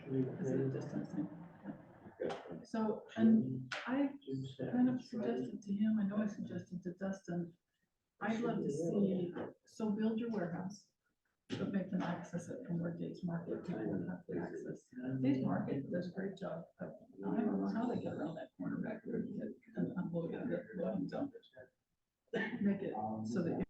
Is it a distance thing? Yeah. So, and I kind of suggested to him, I know I suggested to Dustin, I'd love to see, so build your warehouse, but make them access it from where Dave's Market would have to access. Dave's Market does a great job. I don't know how they get around that corner back there to get an unloading the loading zone. Make it so that you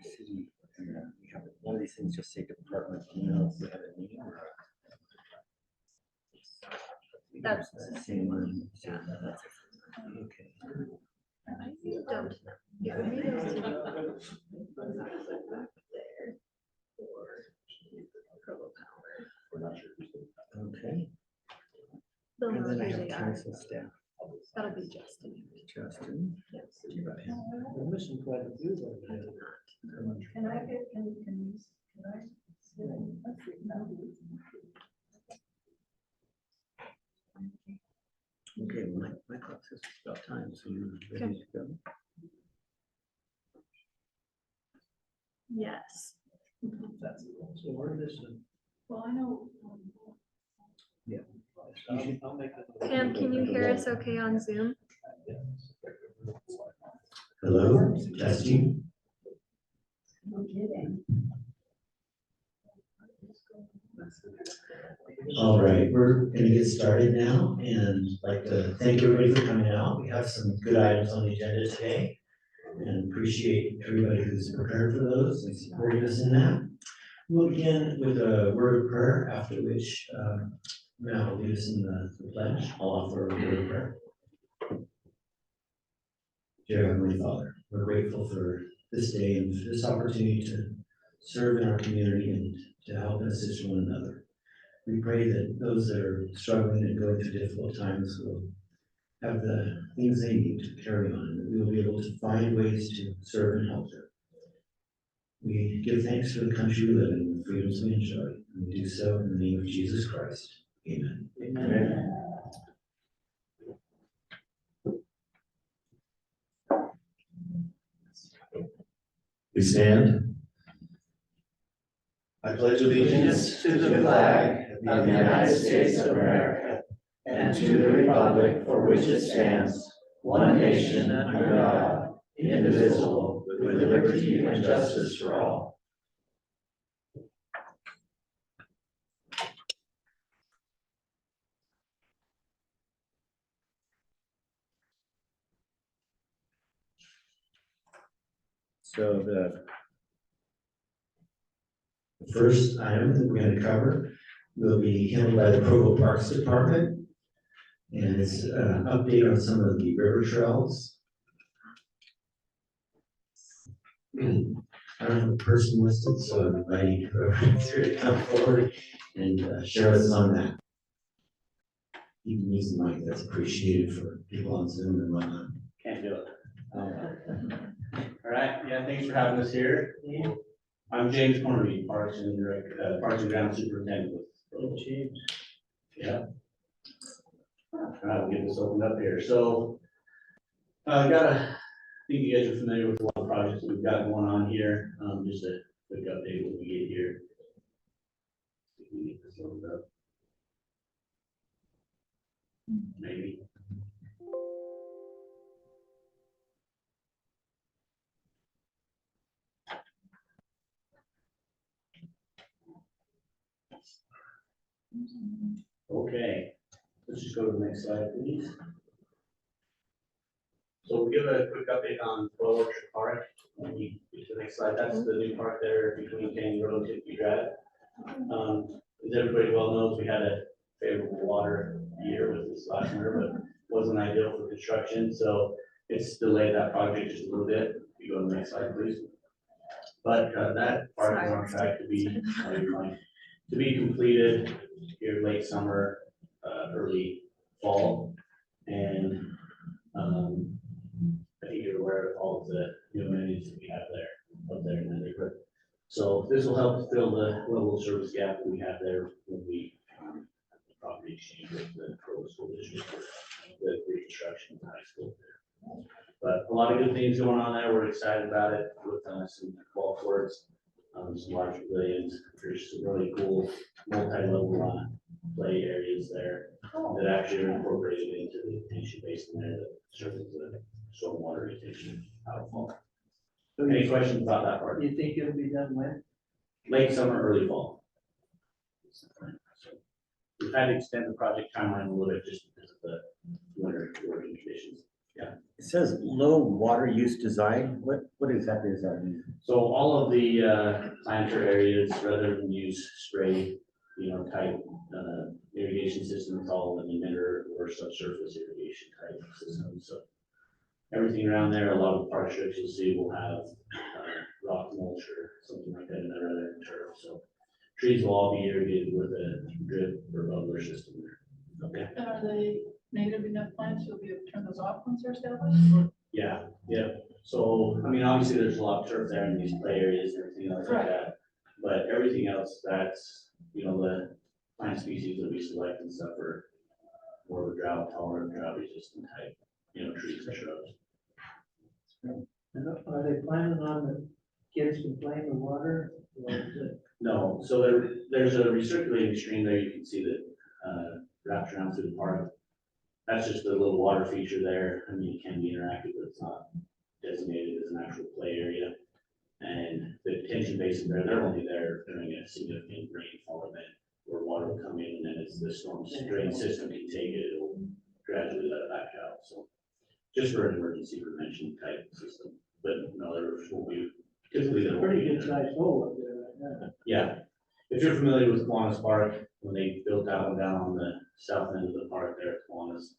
city, we have one of these things just say department emails. We have a meeting. That's the same one. Yeah. Okay. I don't know. Yeah, maybe those two back there or Provo Power. Okay. Those And then I usually have are. council staff. That'll be Justin. Justin. Yes. We're missing quite a few of them. can I get can I Okay, well, my clock says it's about time, so you're ready to go. Yes. So we're missing. well I know Yeah. I'll make it. Pam, can you hear us okay on Zoom? Hello, testing. no kidding. All right, we're going to get started now, and I'd like to thank everybody for coming out. We have some good items on the agenda today. and appreciate everybody who's prepared for those and supporting us in that. We'll begin with a word of prayer, after which Matt will lead us in the pledge. I'll offer a word of prayer. Dear Heavenly Father, we're grateful for this day and for this opportunity to serve in our community and to help and assist one another. We pray that those that are struggling and going through difficult times will have the things they need to carry on, and that we will be able to find ways to serve and help them. We give thanks for the country we live in and the freedoms we enjoy, and we do so in the name of Jesus Christ. Amen. Amen. We stand. I pledge allegiance to the flag of the United States of America and to the republic for which it stands, one nation under God, indivisible, with liberty and justice for all. So the first item that we're going to cover will be handled by the Provo Parks Department, and it's an update on some of the river trails. I don't have a person listed, so I'm inviting whoever's here to come forward and share with us on that. You can use the mic, that's appreciated for people on Zoom and whatnot. Can't do it. All right, yeah, thanks for having us here. I'm James Cornery, Parks and Ground Superintendent with Provo. James. Yeah. All right, we'll get this opened up here. So, I think you guys are familiar with a lot of projects that we've got going on here. Just a quick update when we get here. See if we get this opened up. Maybe. Okay, let's just go to the next slide, please. So we'll give a quick update on Loveless Park. When we get to the next slide, that's the new park there between Canyon Road and Timpview Drive. As everybody well knows, we had a favorable water year with this last winter, but wasn't ideal for construction, so it's delayed that project just a little bit. If you go to the next slide, please. But that park is on track to be completed here late summer, early fall, and I think you're aware of all of the new amenities that we have there, up there in the neighborhood. So this will help fill the level of service gap that we have there when we property exchange with the Provo School District for the reconstruction of the high school there. But a lot of good things going on there. We're excited about it with some ball courts, some large pavilions. There's some really cool multi-level play areas there that actually are incorporated into the detention basin there that serves the stormwater retention outfall. So Any questions about that part? you think it'll be done when? Late summer, early fall. So we've had to extend the project timeline a little bit just because of the winter working conditions. it says low water use design. What exactly does that mean? So all of the planter areas, rather than use spray, type irrigation systems, all an emitter or subsurface irrigation type system. So everything around there, a lot of the park strips you'll see will have rock mulch or something like that in there rather than turf. So trees will all be irrigated with a drip or bubbler system there. Okay. And are they native enough plants you'll be able to turn those off once they're established? Yeah. So, I mean, obviously there's a lot of turf there in these play areas and everything else like that. But everything else, that's, the plant species that we select and stuff are more of a drought tolerant, drought resistant type, trees and shrubs. And are they planning on the kids to play in the water? Or is it? No, so there's a recirculating stream there you can see that wraps around through the park. That's just a little water feature there. I mean, it can be interactive, but it's not designated as an actual play area. And the detention basin there, they're only there during a significant rainfall event where water will come in, and then as the storm drain system can take it, it'll gradually let it back out. So just for an emergency prevention type system. but no, there will be It's typically a there will pretty be. good sized hole up there right now. Yeah, if you're familiar with Kiwanis Park, when they built that one down on the south end of the park there at Kiwanis,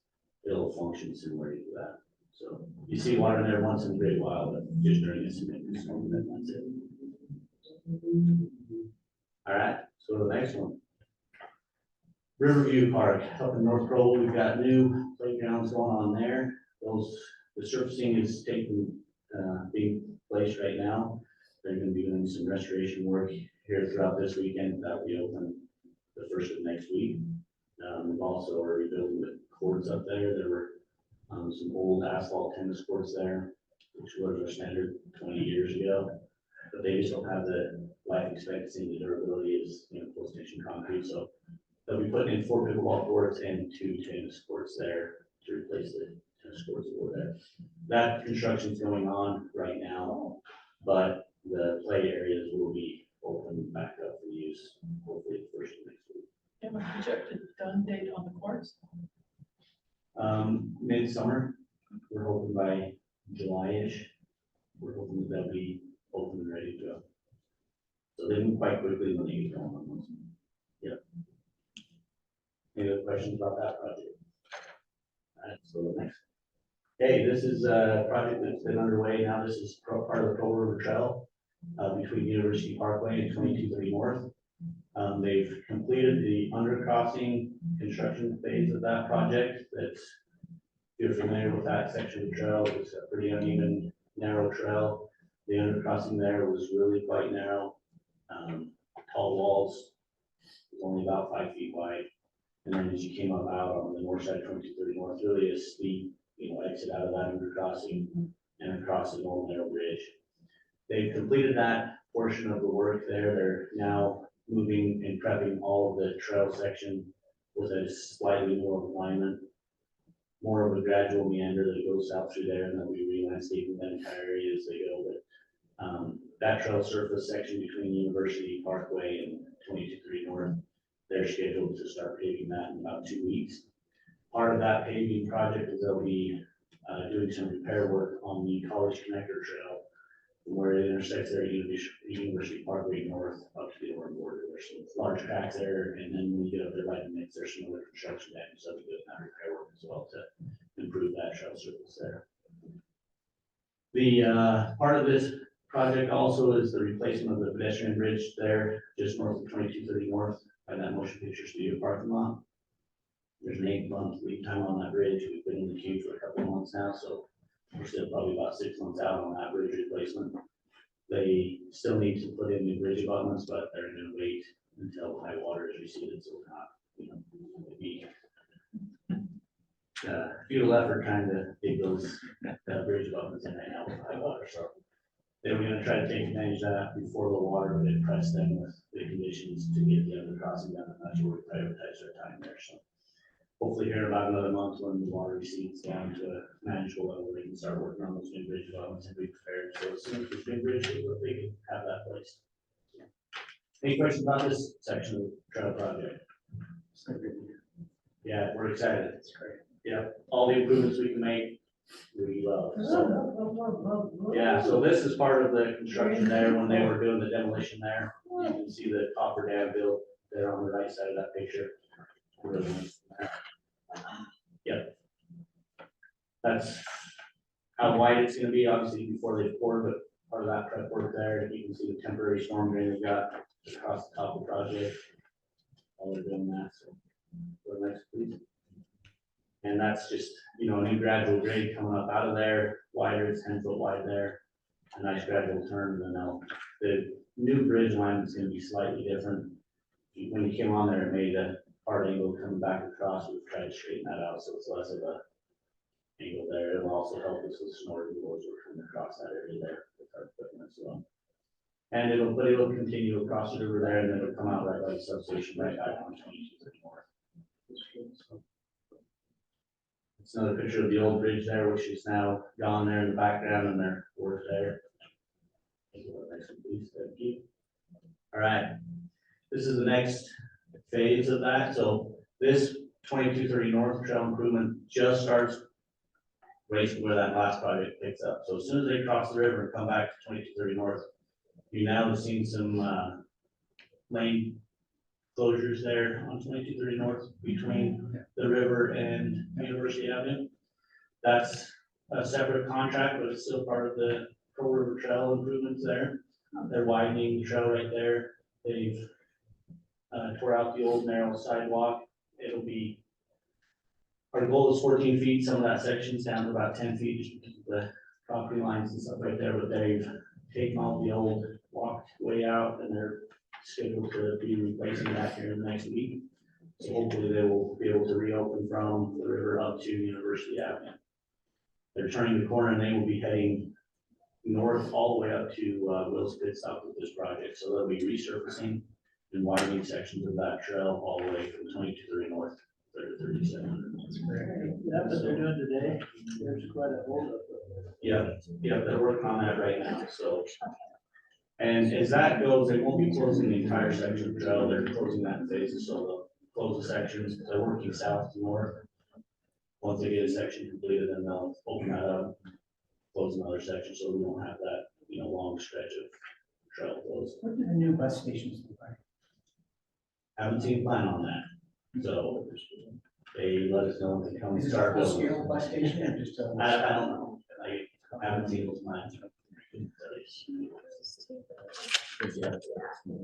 it'll function similar to that. So you see water in there once in a great while, but just during a significant storm, then that's it. All right, so the next one. Riverview Park up in North Provo, we've got new playgrounds going on there. The surfacing is being placed right now. They're gonna be doing some restoration work here throughout this weekend. That'll be open the first of next week. We've also are rebuilding the courts up there. There were some old asphalt tennis courts there, which was our standard 20 years ago. But they just don't have the life expectancy and the durability as, post tension concrete. So they'll be putting in 4 pickleball courts and 2 tennis courts there to replace the tennis courts that were there. That construction's going on right now, but the play areas will be open back up for use hopefully the first of next week. Have a projected done date on the courts? Midsummer, we're hoping by July-ish, we're hoping that they'll be open and ready to go. So they move quite quickly when they get going on those. Yep. Any other questions about that project? All right, so the next. Okay, this is a project that's been underway now. This is part of the Provo River Trail between University Parkway and 2230 North. They've completed the undercrossing construction phase of that project. That's, if you're familiar with that section of the trail, it's a pretty uneven, narrow trail. The undercrossing there was really quite narrow. Tall walls, was only about 5 feet wide. And then as you came up out on the north side of 2230 North, really a steep, exit out of that undercrossing and across an old narrow bridge. They've completed that portion of the work there. They're now moving and prepping all of the trail section with a slightly more alignment, more of a gradual meander that goes out through there, and then we re-landscaping that entire area as they go. But that trail surface section between University Parkway and 2230 North, they're scheduled to start paving that in about 2 weeks. Part of that paving project is they'll be doing some repair work on the College Connector Trail, where it intersects there at University Parkway North up to the Oregon border. There's some large cracks there, and then when you get up there by the mix, there's some other construction damage, so we do that repair work as well to improve that trail surface there. The part of this project also is the replacement of the pedestrian bridge there, just north of 2230 North by that motion picture studio parking lot. There's an 8-month lead time on that bridge. We've been in the queue for a couple of months now, so we're still probably about 6 months out on that bridge replacement. They still need to put in new bridge abutments, but they're gonna wait until high water is receded, so it's not, it'd be futile effort trying to dig those bridge abutments in right now with high water, so they were gonna try to take advantage of that before the water would impress them with the conditions to get the undercrossing done, and that's where we prioritize our time there, so. Hopefully here in about another month when the water recedes down to a manageable level, we can start working on those new bridge developments and be prepared. So as soon as the new bridge, they can have that placed. Any questions about this section of the trail project? Yeah, we're excited. It's great. Yeah, all the improvements we can make, we love. So, yeah, so this is part of the construction there when they were doing the demolition there. You can see the copper dam built there on the right side of that picture. Really nice. Yep. That's how wide it's gonna be, obviously, before they pour, but part of that prep work there, you can see the temporary storm drain they got across the top of the project. While they're doing that, so go next, please. And that's just, a new gradual grade coming up out of there, wider, it's 10 foot wide there. A nice gradual turn, and then the new bridge line is gonna be slightly different. When you came on there, it made a hard angle coming back across. We've tried to straighten that out so it's less of a angle there. It'll also help us with snow removal as we're coming across that area there with our equipment as well. And it'll continue across the river there, and then it'll come out right by the substation right back on 2230 North. It's another picture of the old bridge there, which is now gone there in the background, and their work there. Thank you. All right, this is the next phase of that. So this 2230 North trail improvement just starts right where that last project picks up. So as soon as they cross the river and come back to 2230 north, you now have seen some lane closures there on 2230 north between the river and University Avenue. That's a separate contract, but it's still part of the Pearl River Trail improvements there. They're widening the trail right there. They've tore out the old narrow sidewalk. It'll be, our goal is 14 feet. Some of that section's down to about 10 feet just because of the property lines and stuff right there, but they've taken all the old walkway out and they're scheduled to be replacing that here in the next week. So hopefully they will be able to reopen from the river up to University Avenue. They're turning the corner and they will be heading north all the way up to Will's Pit Stop with this project. So they'll be resurfacing and widening sections of that trail all the way from 2230 north to 3700. That's what they're doing today. There's quite a holdup. Yeah, they're working on that right now, so. And as that goes, they won't be closing the entire section of the trail, they're closing that in phases, so they'll close the sections, they're working south to north. Once they get a section completed, then they'll open that up, close another section, so we won't have that, long stretch of trail closed. What do the new bus stations look like? Haven't seen a plan on that, so they let us know when they come and Is it a start full building. scale bus station or just a? I don't know, I haven't seen those plans.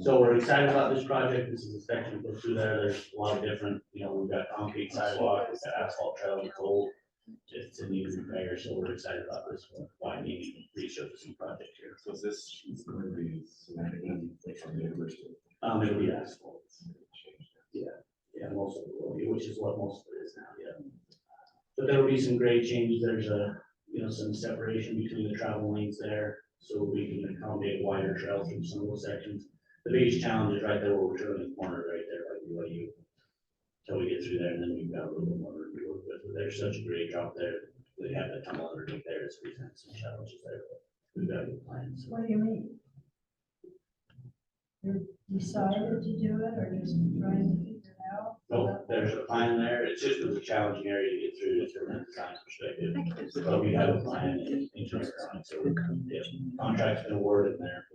So we're excited about this project. This is a section that goes through there. There's a lot of different, we've got concrete sidewalk, we've got asphalt trail and cold. It's a need repair, so we're excited about this widening resurfacing project here. So is this going to be from the university? It'll be asphalt. Yeah, most of it will be, which is what most of it is now, yeah. But there will be some grade changes. There's some separation between the travel lanes there, so we can accommodate wider trails through some of those sections. The biggest challenge is right there where we're turning the corner right there, like BYU. Till we get through there, and then we've got a little bit more to work with. But there's such a great drop there. They have the tunnel underneath there, it's presents some challenges there, but we've got good plans. What do you mean? You decided to do it or just trying to figure it out? No, there's a plan there. It's just a challenging area to get through from a design perspective. But we have a plan in engineering on it, so yeah, contract's been awarded there.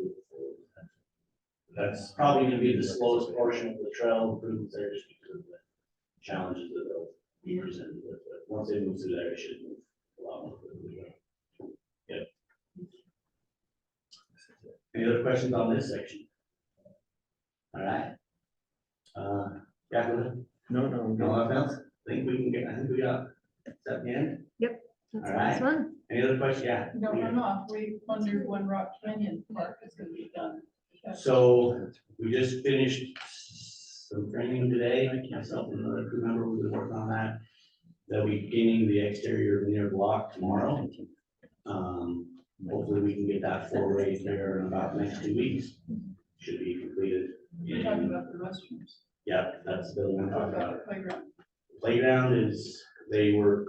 That's probably gonna be the slowest portion of the trail improvements there, just because of the challenges that they'll be presented with. But once they move through there, it should move a lot more quickly. Yep. Any other questions on this section? All right. Yeah, go ahead. No. Nothing else? I think we got, is that the end? That's All the last right. one. Any other questions? Yeah. No, run off. We wondered when Rock Canyon Park is gonna be done. So we just finished some training today, myself and another crew member, we've been working on that. They'll be beginning the exterior veneer block tomorrow. Hopefully we can get that forward there in about the next 2 weeks. Should be completed. We're talking about the restrooms. Yeah, that's the building I'm talking about. Playground. Playground is, they were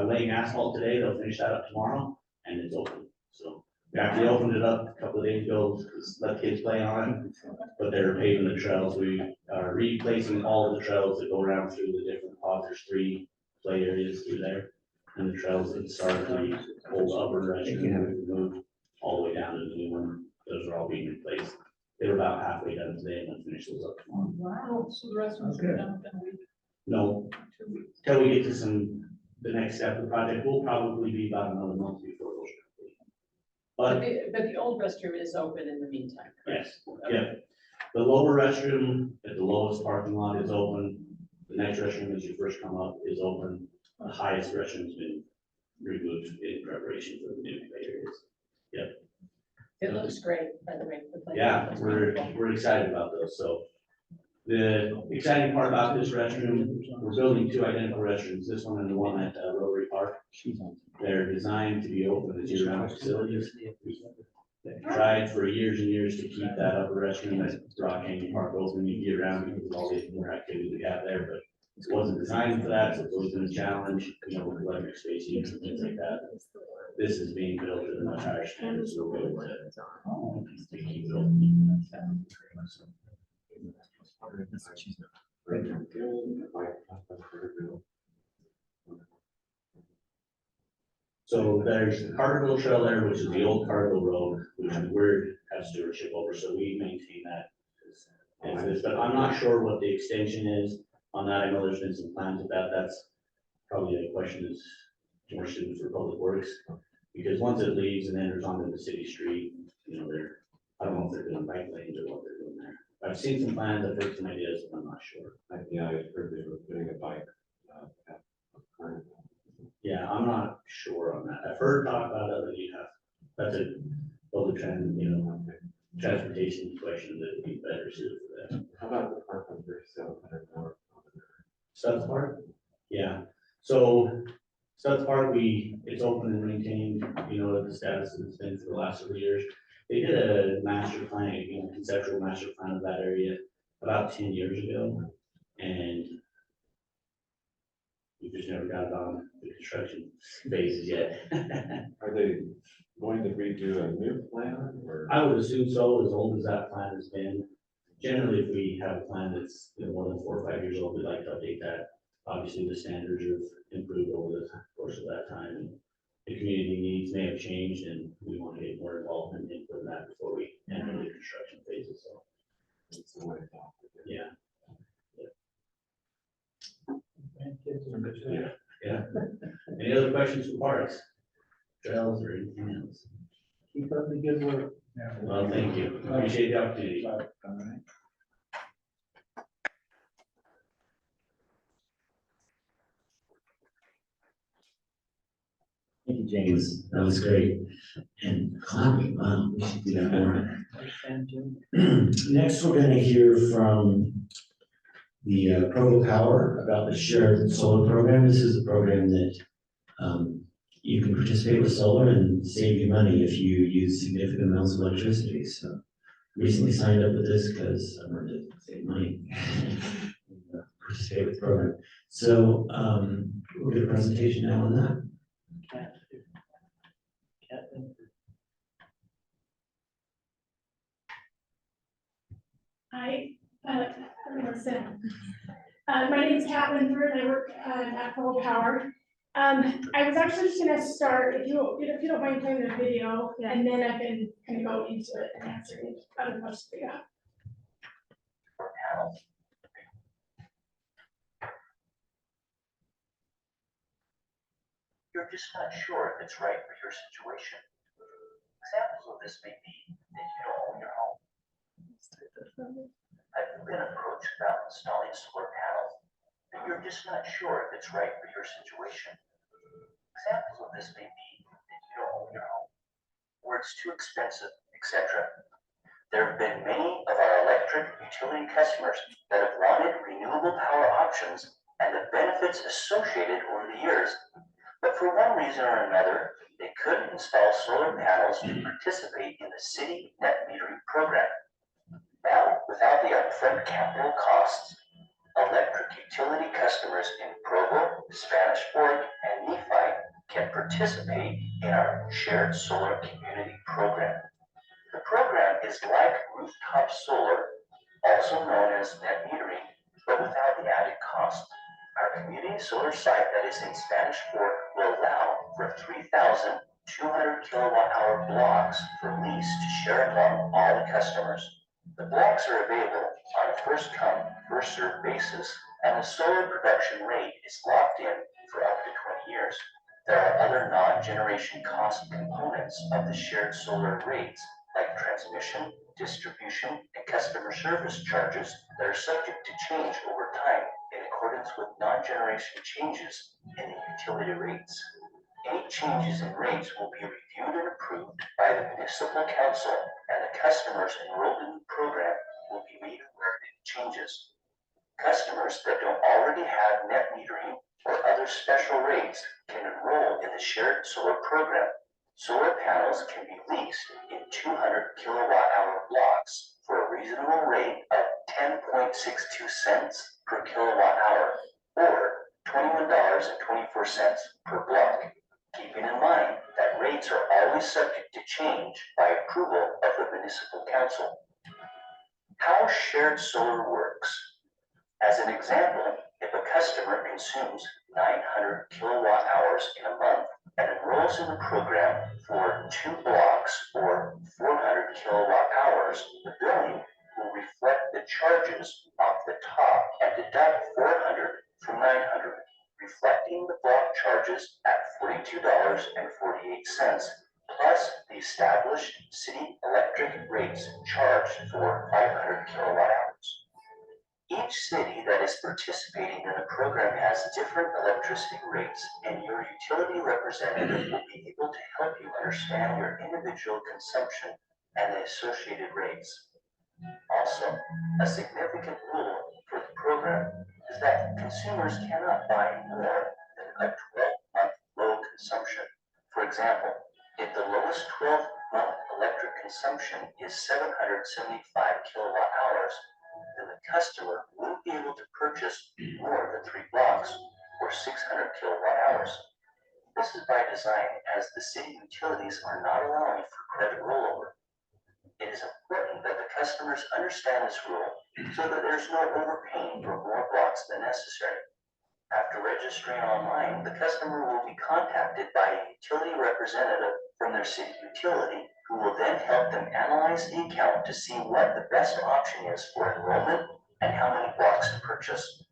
laying asphalt today, they'll finish that up tomorrow, and it's open, so. We actually opened it up a couple of days ago, just let kids play on it, but they're paving the trails. We are replacing all of the trails that go around through the different pods. There's 3 play areas through there. And the trails that start the old upper restroom, moved all the way down to the new one. Those are all being replaced. They were about halfway done today and they'll finish those up tomorrow. Wow, so the restrooms are done within a week, No, 2 weeks. till we get to the next step of the project, will probably be about another month before those are complete. But But the old restroom is open in the meantime. correct? yes, yeah. The lower restroom at the lowest parking lot is open. The next restroom as you first come up is open. The highest restroom's been removed in preparation for the new play areas. It looks great, by the way. the playground Yeah, looks we're wonderful. excited about those, so. The exciting part about this restroom, we're building 2 identical restrooms, this one and the one at Rotary Park. They're designed to be open as year-round facilities. They tried for years and years to keep that upper restroom at Rock Canyon Park open year-round because of all the more activity we have there, but it wasn't designed for that, so it's always been a challenge, with electric space use and things like that. This is being built at a much higher standard, so we're able to keep it open. So there's the Carterville Trail there, which is the old Carterville Road, which we're have stewardship over, so we maintain that. But I'm not sure what the extension is on that. I know there's been some plans about that. That's probably a question is more suited for Public Works. Because once it leaves and enters onto the city street, you know, I don't know if they're doing bike lanes or what they're doing there. I've seen some plans, I've heard some ideas, but I'm not sure. Yeah, I heard they were putting a bike. At Carterville. Yeah, I'm not sure on that. I've heard talk about it, but that's a public transportation question that would be better suited for that. How about the park on 3700 North? South Park? Yeah, so South Park, it's open and maintained, you know, the status that it's been for the last several years. They did a master plan, conceptual master plan of that area about 10 years ago. And we just never got it on the construction phases yet. Are they going to redo a new plan or? I would assume so, as old as that plan has been. Generally, if we have a plan that's more than 4 or 5 years old, we'd like to update that. Obviously, the standards have improved over the course of that time. And the community needs may have changed, and we want to get more involved in input in that before we enter the construction phases. So, That's the way to talk. yeah. Yeah. Yeah. Any other questions for parks, trails, or anything else? Keep up the good work. Well, thank you. Appreciate the opportunity. Thank you, James. That was great. And climbing, wow, we should do that more. Next, we're gonna hear from the Provo Power about the shared solar program. This is a program that you can participate with solar and save you money if you use significant amounts of electricity. So recently signed up with this because I wanted to save money. Participate with the program. So we'll get a presentation now on that. Hi, everyone sit. My name is Kat Winford, and I work at Provo Power. I was actually just gonna start, if you don't mind playing the video, and then I can kind of go into it and answer any other questions you have. You're just not sure if it's right for your situation. Examples of this may be that you don't own your home. Have you been approached about installing solar panels, but you're just not sure if it's right for your situation? Examples of this may be that you don't own your home, or it's too expensive, etc. There have been many of our electric utility customers that have wanted renewable power options and the benefits associated over the years, but for one reason or another, they couldn't install solar panels to participate in the city net metering program. Now, without the upfront capital costs, electric utility customers in Provo, Spanish Fork, and Nephi can participate in our shared solar community program. The program is like rooftop solar, also known as net metering, but without the added cost. Our community solar site that is in Spanish Fork will allow for 3,200 kilowatt-hour blocks for lease to share among all the customers. The blocks are available on a first-come, first-served basis, and the solar production rate is locked in for up to 20 years. There are other non-generation cost components of the shared solar rates, like transmission, distribution, and customer service charges that are subject to change over time in accordance with non-generation changes in the utility rates. Any changes in rates will be reviewed and approved by the municipal council, and the customers enrolled in the program will be made aware of any changes. Customers that don't already have net metering or other special rates can enroll in the shared solar program. Solar panels can be leased in 200 kilowatt-hour blocks for a reasonable rate of 10.62 cents per kilowatt-hour, or $21.24 per block. Keeping in mind that rates are always subject to change by approval of the municipal council. How shared solar works. As an example, if a customer consumes 900 kilowatt hours in a month, and enrolls in the program for 2 blocks or 400 kilowatt hours, the billing will reflect the charges off the top and deduct 400 from 900, reflecting the block charges at $42.48, plus the established city electric rates charged for 500 kilowatt hours. Each city that is participating in the program has different electricity rates, and your utility representative will be able to help you understand your individual consumption and the associated rates. Also, a significant rule for the program is that consumers cannot buy more than a 12-month low consumption. For example, if the lowest 12-month electric consumption is 775 kilowatt hours, then the customer won't be able to purchase more than 3 blocks or 600 kilowatt hours. This is by design, as the city utilities are not allowing for credit rollover. It is important that the customers understand this rule so that there's no overpaying for more blocks than necessary. After registering online, the customer will be contacted by a utility representative from their city utility, who will then help them analyze the account to see what the best option is for enrollment and how many blocks to purchase.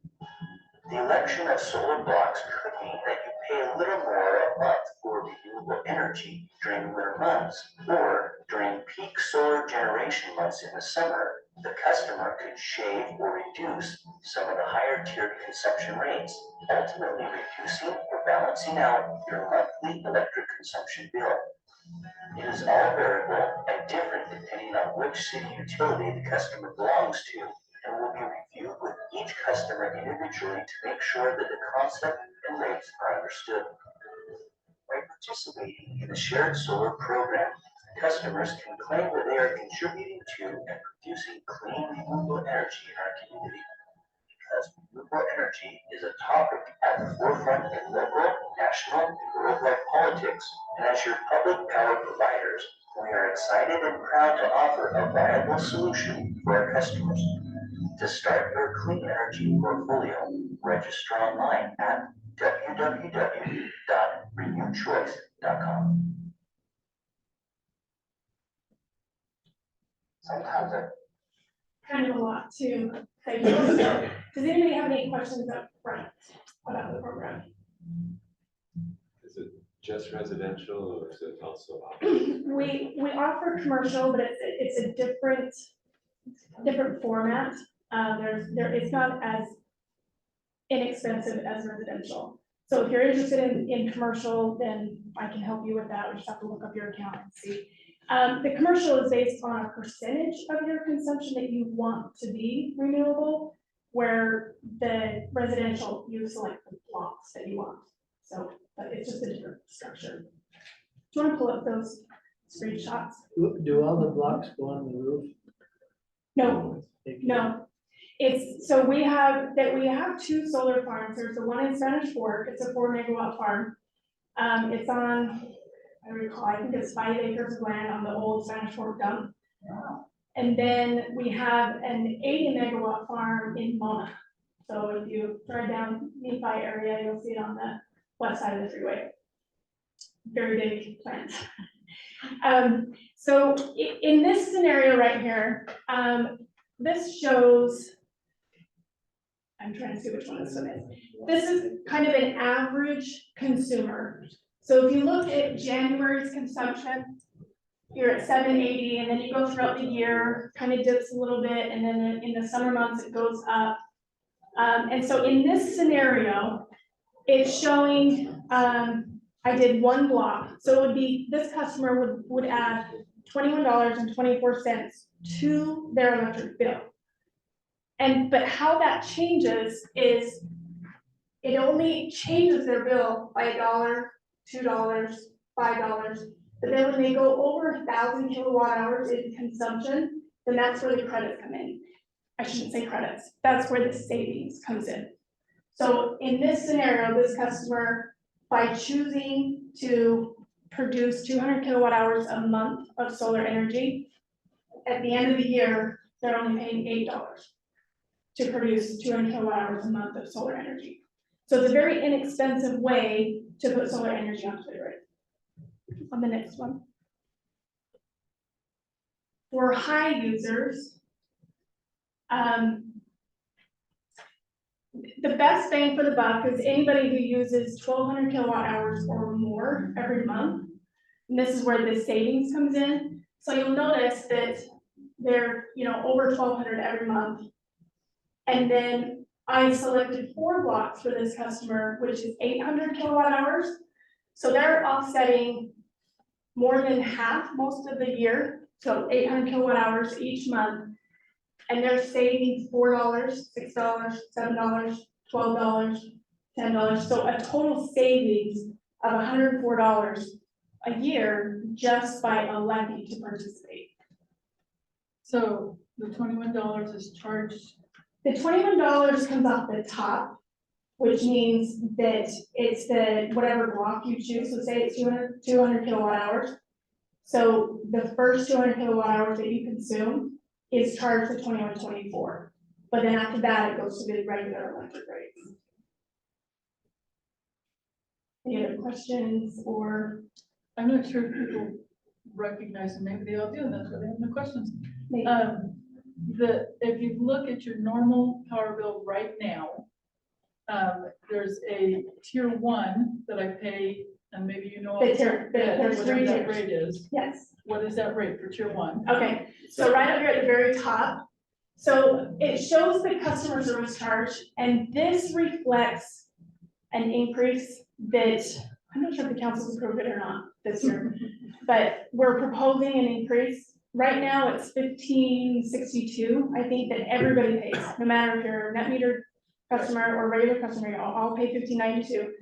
The election of solar blocks could mean that you pay a little more a month for renewable energy during winter months, or during peak solar generation months in the summer, the customer could shave or reduce some of the higher tiered consumption rates, ultimately reducing or balancing out your monthly electric consumption bill. It is all variable and different depending on which city utility the customer belongs to, and will be reviewed with each customer individually to make sure that the concept and rates are understood. By participating in the shared solar program, customers can claim that they are contributing to and producing clean renewable energy in our community. Because renewable energy is a topic at the forefront in local, national, and worldwide politics, and as your public power providers, we are excited and proud to offer a viable solution for our customers. To start your clean energy portfolio, register online at www.renewchoice.com. Sometimes Kind of a lot to digest. Does anybody have any questions up front about the program? Is it just residential or is it also? We offer commercial, but it's a different format. It's not as inexpensive as residential. So if you're interested in commercial, then I can help you with that. We just have to look up your account and see. The commercial is based on a percentage of your consumption that you want to be renewable, where the residential, you select the blocks that you want. So, but it's just a different structure. Do you want to pull up those screenshots? Do all the blocks go on the roof? No, no. It's, so we have 2 solar farms. There's the one in Spanish Fork. It's a 4 megawatt farm. It's on, I recall, I think it's 5 acres of land on the old Spanish Fork dump. And then we have an 80 megawatt farm in Mona. So if you drive down Nephi area, you'll see it on the west side of the freeway. Very big plant. So in this scenario right here, this shows, I'm trying to see which one this one is. This is kind of an average consumer. So if you look at January's consumption, you're at 780, and then you go throughout the year, kind of dips a little bit, and then in the summer months it goes up. And so in this scenario, it's showing, I did 1 block. So it would be, this customer would add $21.24 to their electric bill. But how that changes is it only changes their bill by $1, $2, $5. But then when they go over 1,000 kilowatt hours in consumption, then that's where the credits come in. I shouldn't say credits, that's where the savings comes in. So in this scenario, this customer, by choosing to produce 200 kilowatt hours a month of solar energy, at the end of the year, they're only paying $8 to produce 200 kilowatt hours a month of solar energy. So it's a very inexpensive way to put solar energy onto the grid. On the next one. For high users, the best bang for the buck is anybody who uses 1,200 kilowatt hours or more every month. And this is where the savings comes in. So you'll notice that they're, over 1,200 every month. And then I selected 4 blocks for this customer, which is 800 kilowatt hours. So they're offsetting more than half most of the year, so 800 kilowatt hours each month. And they're saving $4, $6, $7, $12, $10. So a total savings of $104 a year just by electing to participate. So the $21 is charged. The $21 comes off the top, which means that it's the whatever block you choose. So say it's 200 kilowatt hours. So the first 200 kilowatt hours that you consume is charged for $21.24. But then after that, it goes to the regular electric rates. Any other questions or? I'm not sure if people recognize them, maybe they all do, and that's why they have no questions. Maybe. If you look at your normal power bill right now, there's a tier 1 that I pay, and maybe you know. There's 3 whatever that tiers. rate is. Yes. What is that rate for tier 1? Okay, so right up here at the very top, so it shows the customer service charge, and this reflects an increase that, I'm not sure if the council's approved it or not this year, but we're proposing an increase. Right now, it's $15.62, I think, that everybody pays, no matter if you're a net meter customer or regular customer, you all pay $15.92.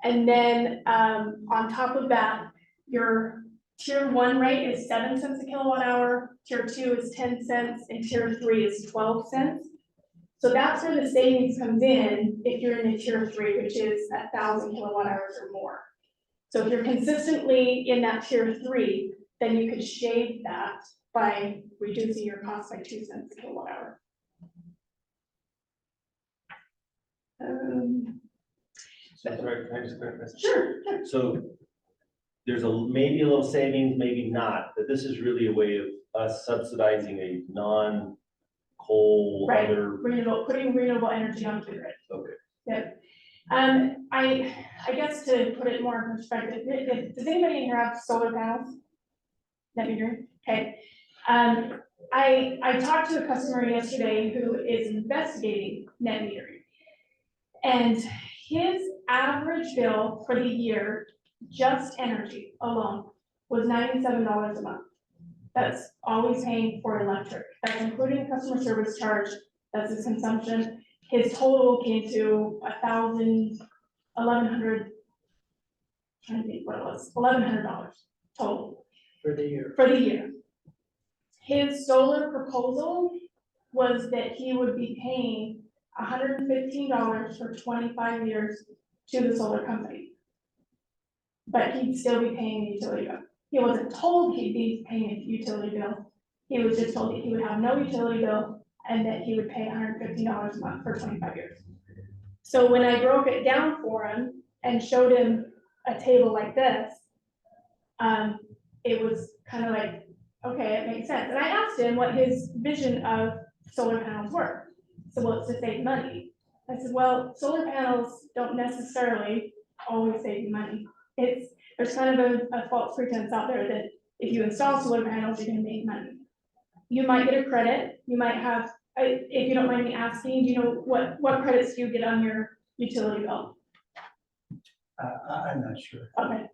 And then on top of that, your tier 1 rate is 7 cents a kilowatt hour, tier 2 is 10 cents, and tier 3 is 12 cents. So that's where the savings comes in if you're in the tier 3, which is 1,000 kilowatt hours or more. So if you're consistently in that tier 3, then you could shave that by reducing your cost by 2 cents a kilowatt hour. So sorry, can I just clarify? Sure. So there's maybe a little savings, maybe not, but this is really a way of us subsidizing a non-coal Right. other. Putting renewable energy onto the grid. Okay. Yep. I guess to put it more in perspective, does anybody in here have solar panels? Net metering? Okay. I talked to a customer yesterday who is investigating net metering. And his average bill for the year, just energy alone, was $97 a month. That's all he's paying for electric. That's including the customer service charge. That's his consumption. His total came to $1,100. Trying to think what it was, $1,100 total For the year. for the year. His solar proposal was that he would be paying $115 for 25 years to the solar company. But he'd still be paying a utility bill. He wasn't told he'd be paying a utility bill. He was just told that he would have no utility bill and that he would pay $115 a month for 25 years. So when I broke it down for him and showed him a table like this, it was kind of like, okay, it makes sense. And I asked him what his vision of solar panels were. So, well, it's to save money. I said, well, solar panels don't necessarily always save you money. There's kind of a false pretense out there that if you install solar panels, you're gonna make money. You might get a credit, you might have, if you don't mind me asking, do you know what credits do you get on your utility bill? I'm not sure. Okay.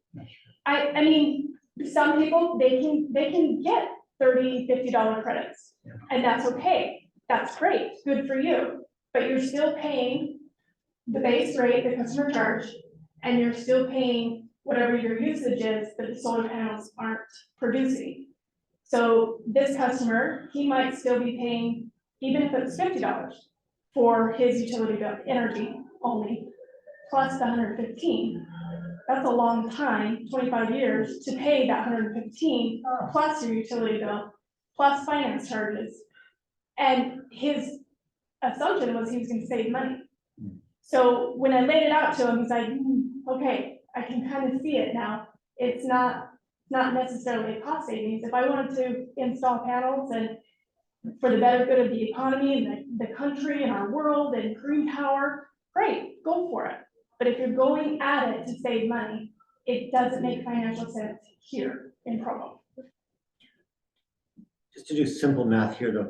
I mean, some people, they can get $30, $50 credits, and that's okay. That's great, good for you, but you're still paying the base rate, the customer charge, and you're still paying whatever your usage is that the solar panels aren't producing. So this customer, he might still be paying, even if it's $50 for his utility bill, energy only, plus the $115. That's a long time, 25 years, to pay that $115 plus your utility bill, plus finance charges. And his assumption was he was gonna save money. So when I laid it out to him, he's like, okay, I can kind of see it now. It's not necessarily a cost savings. If I wanted to install panels and for the better good of the economy and the country and our world and green power, great, go for it. But if you're going at it to save money, it doesn't make financial sense here in Provo. Just to do simple math here though,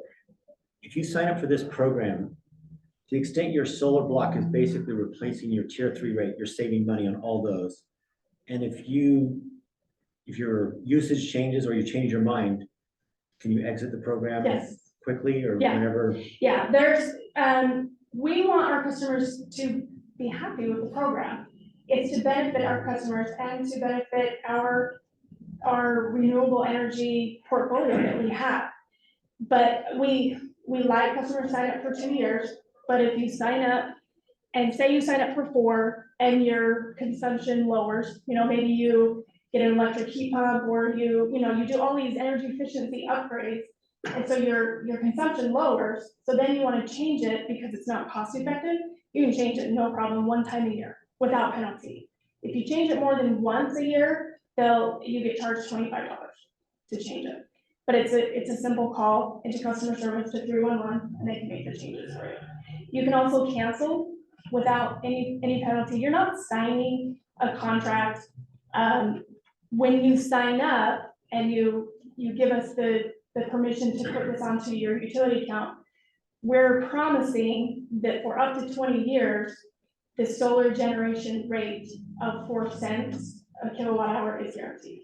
if you sign up for this program, to the extent your solar block is basically replacing your tier 3 rate, you're saving money on all those. And if your usage changes or you change your mind, can you exit the program? Yes. Quickly or Yeah. whenever? Yeah, we want our customers to be happy with the program. It's to benefit our customers and to benefit our renewable energy portfolio that we have. But we like customers sign up for 2 years, but if you sign up and say you sign up for 4 and your consumption lowers, maybe you get an electric heat pump or you do all these energy efficiency upgrades. And so your consumption lowers, so then you want to change it because it's not cost effective, you can change it no problem 1 time a year without penalty. If you change it more than once a year, you get charged $25 to change it. But it's a simple call into customer service to 311 and they can make the changes for you. You can also cancel without any penalty. You're not signing a contract. When you sign up and you give us the permission to put this onto your utility account, we're promising that for up to 20 years, the solar generation rate of 4 cents a kilowatt hour is guaranteed.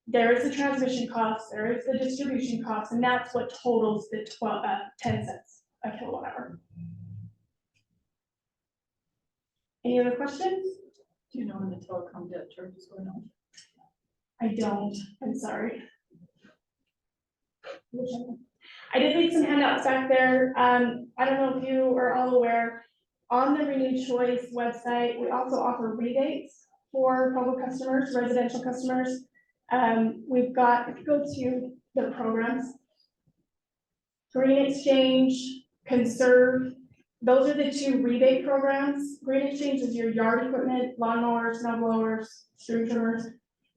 There is the transmission cost, there is the distribution cost, and that's what totals the 10 cents a kilowatt hour. Any other questions? Do you know when the telecom debt charge is going on? I don't, I'm sorry. I did leave some handouts back there. I don't know if you are all aware, on the Renewed Choice website, we also offer rebates for Provo customers, residential customers. We've got, if you go to the programs, Green Exchange, Conserve, those are the 2 rebate programs. Green Exchange is your yard equipment, lawnmowers, snow blowers, string trimmers,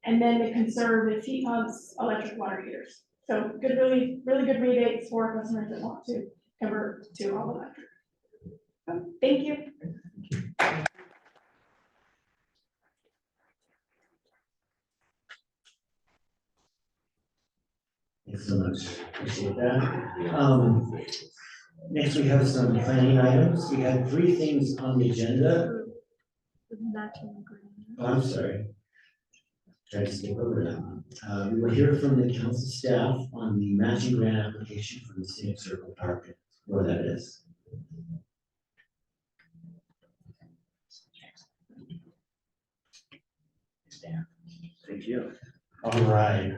and then the Conserve is heat pumps, electric water heaters. So good, really good rebates for customers that want to convert to all electric. Thank you. Thanks so much. Appreciate that. Next, we have some planning items. We had 3 things on the agenda. Oh, I'm sorry. Trying to skip over that. We will hear from the council staff on the matching grant application for the Scenic Circle Park, where that is. Thank you. All right.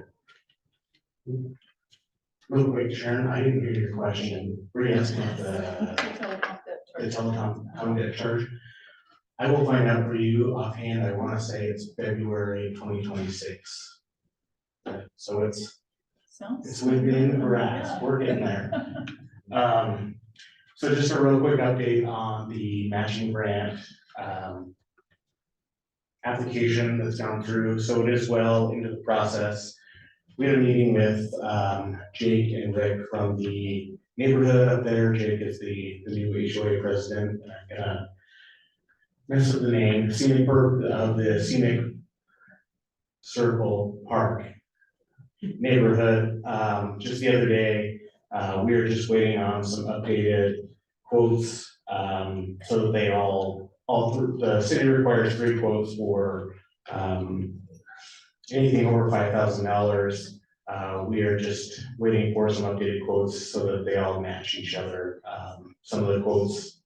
Real quick, Sharon, I didn't hear your question. Were you asking about the telecom debt charge? I will find out for you offhand. I want to say it's February 2026. So it's within grasp. We're getting there. So just a real quick update on the matching grant application that's gone through. So it is well into the process. We had a meeting with Jake and Rick from the neighborhood up there. Jake is the new HOA president. And I'm gonna mess up the name, of the Scenic Circle Park neighborhood. Just the other day, we were just waiting on some updated quotes, so that they the city requires 3 quotes for anything over $5,000. We are just waiting for some updated quotes so that they all match each other. Some of the quotes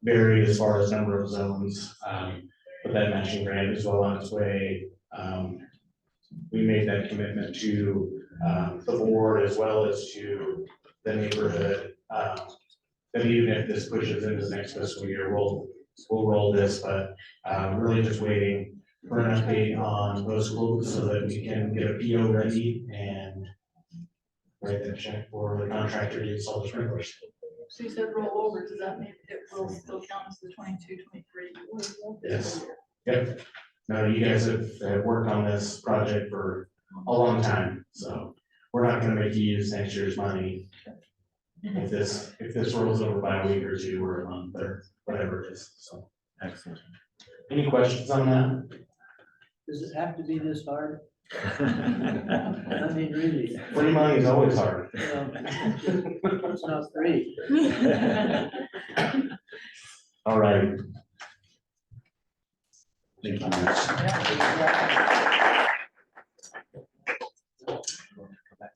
vary as far as number of zones, but that matching grant is well on its way. We made that commitment to the board as well as to the neighborhood. That even if this pushes into the next fiscal year, we'll roll this, but really just waiting for an update on those quotes so that we can get a PO ready and write that check for the contractor to install the sprinklers. So you said roll over, does that mean it will still count as the 22, 23? Yes. Yep. no, you guys have worked on this project for a long time, so we're not gonna make you use next year's money. If this rolls over by a week or two or a month or whatever it is, so. Excellent. Any questions on that? Does it have to be this hard? I mean, really. Free money is always hard. It's not free. All right. Thank you much.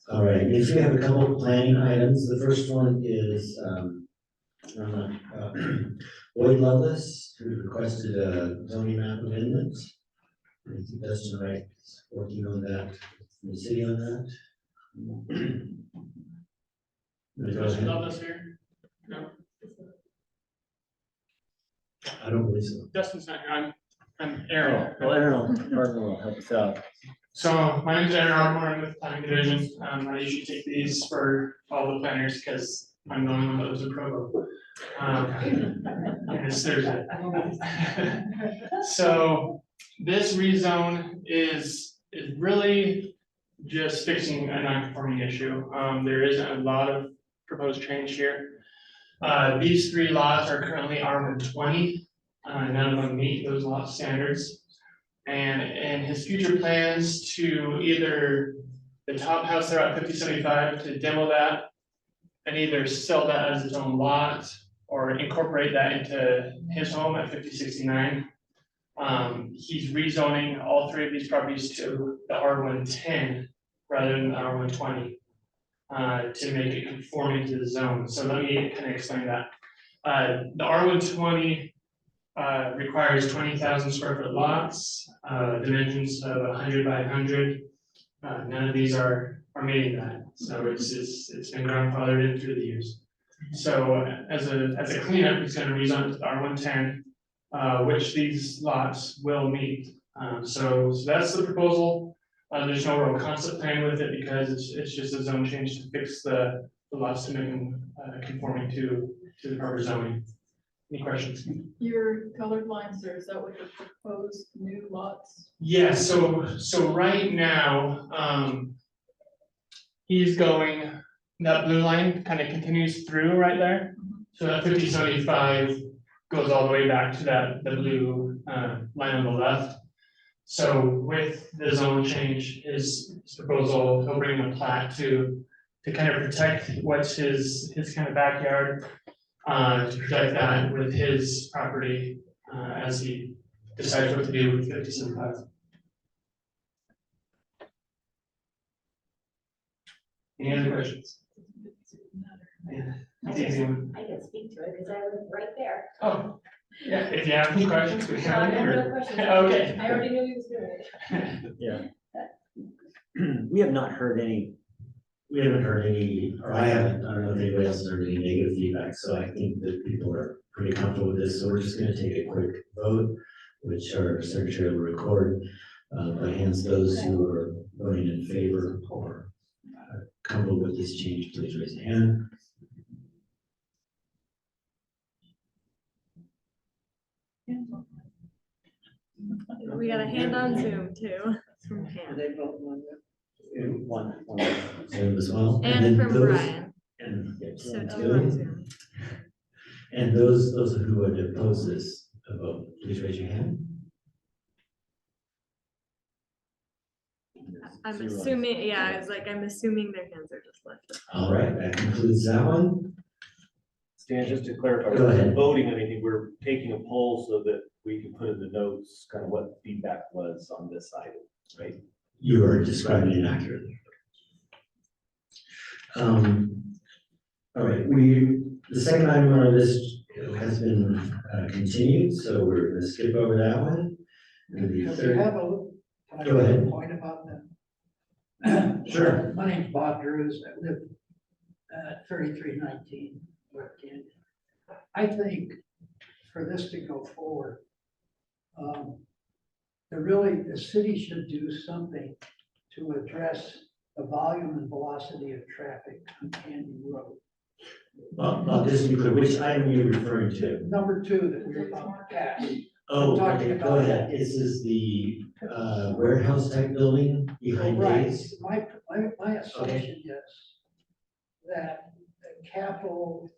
All right, next we have a couple of planning items. The first one is, Boyd Loveless, who requested a zoning map amendment. I think Dustin Wright is working on that, from the city on that. Go ahead. Loveless here? No, I don't believe so. Dustin's not here. I'm Aaron. Well, Aaron will help us out. So my name's Aaron Armour, I'm with Planning Division. I usually take these for all the planners because I'm the only one that lives in Provo. And it's Thursday. So this rezone is really just fixing a non-conforming issue. There isn't a lot of proposed change here. These 3 lots are currently R120. None of them meet those lot standards. And his future plans to either the top house there at 5075 to demo that and either sell that as its own lot or incorporate that into his home at 5069. He's rezoning all 3 of these properties to the R110 rather than the R120 to make it conforming to the zone. So let me kind of explain that. The R120 requires 20,000 square foot lots, dimensions of 100 by 100. None of these are meeting that, so it's been grandfathered in through the years. So as a cleanup, he's going to rezone to the R110, which these lots will meet. So that's the proposal. There's no real concept plan with it because it's just a zone change to fix the lots to make them conforming to the proper zoning. Any questions? Your colored lines there, is that what the proposed new lots? Yeah, so right now, he's going, that blue line kind of continues through right there. So that 5075 goes all the way back to the blue line on the left. So with the zone change, his proposal, he'll bring a plat to kind of protect what's his kind of backyard. To protect that with his property as he decides what to do with 5075. Any other questions? Yeah. It's easy one. I can speak to it because I live right there. Oh, yeah, if you have any questions, we I can. have no questions. Okay. I already knew he was doing it. Yeah. We have not heard any. We haven't heard any, or I haven't, I don't know if anybody else has heard any negative feedback, so I think that people are pretty comfortable with this, so we're just gonna take a quick vote, which our secretary will record, by hands those who are voting in favor or comfortable with this change, please raise your hand. We got a hand on Zoom too, from Pam. They vote on that. One. Zoom as well. And then from those- Brian. And, So 2 on Zoom. and those who would oppose this vote, please raise your hand. I'm assuming, yeah, I was like, I'm assuming their hands are just left. All right, that concludes that one. Stan, just to clarify, Go we're ahead. not voting on anything, we're taking a poll so that we can put in the notes kind of what the feedback was on this item, right? You are describing it accurately. All right, the second item on our list has been continued, so we're gonna skip over that one. And the Can third- I have a Go ahead. point about that? Sure. My name's Bob Drews. I live at 3319 North Canyon. I think for this to go forward, the city should do something to address the volume and velocity of traffic on Canyon Road. Well, just to be clear, which item are you referring to? Number 2 that we're about to pass. Oh, talking okay, go about ahead. This is the warehouse type building behind Right, Dave's. my assumption is that the capital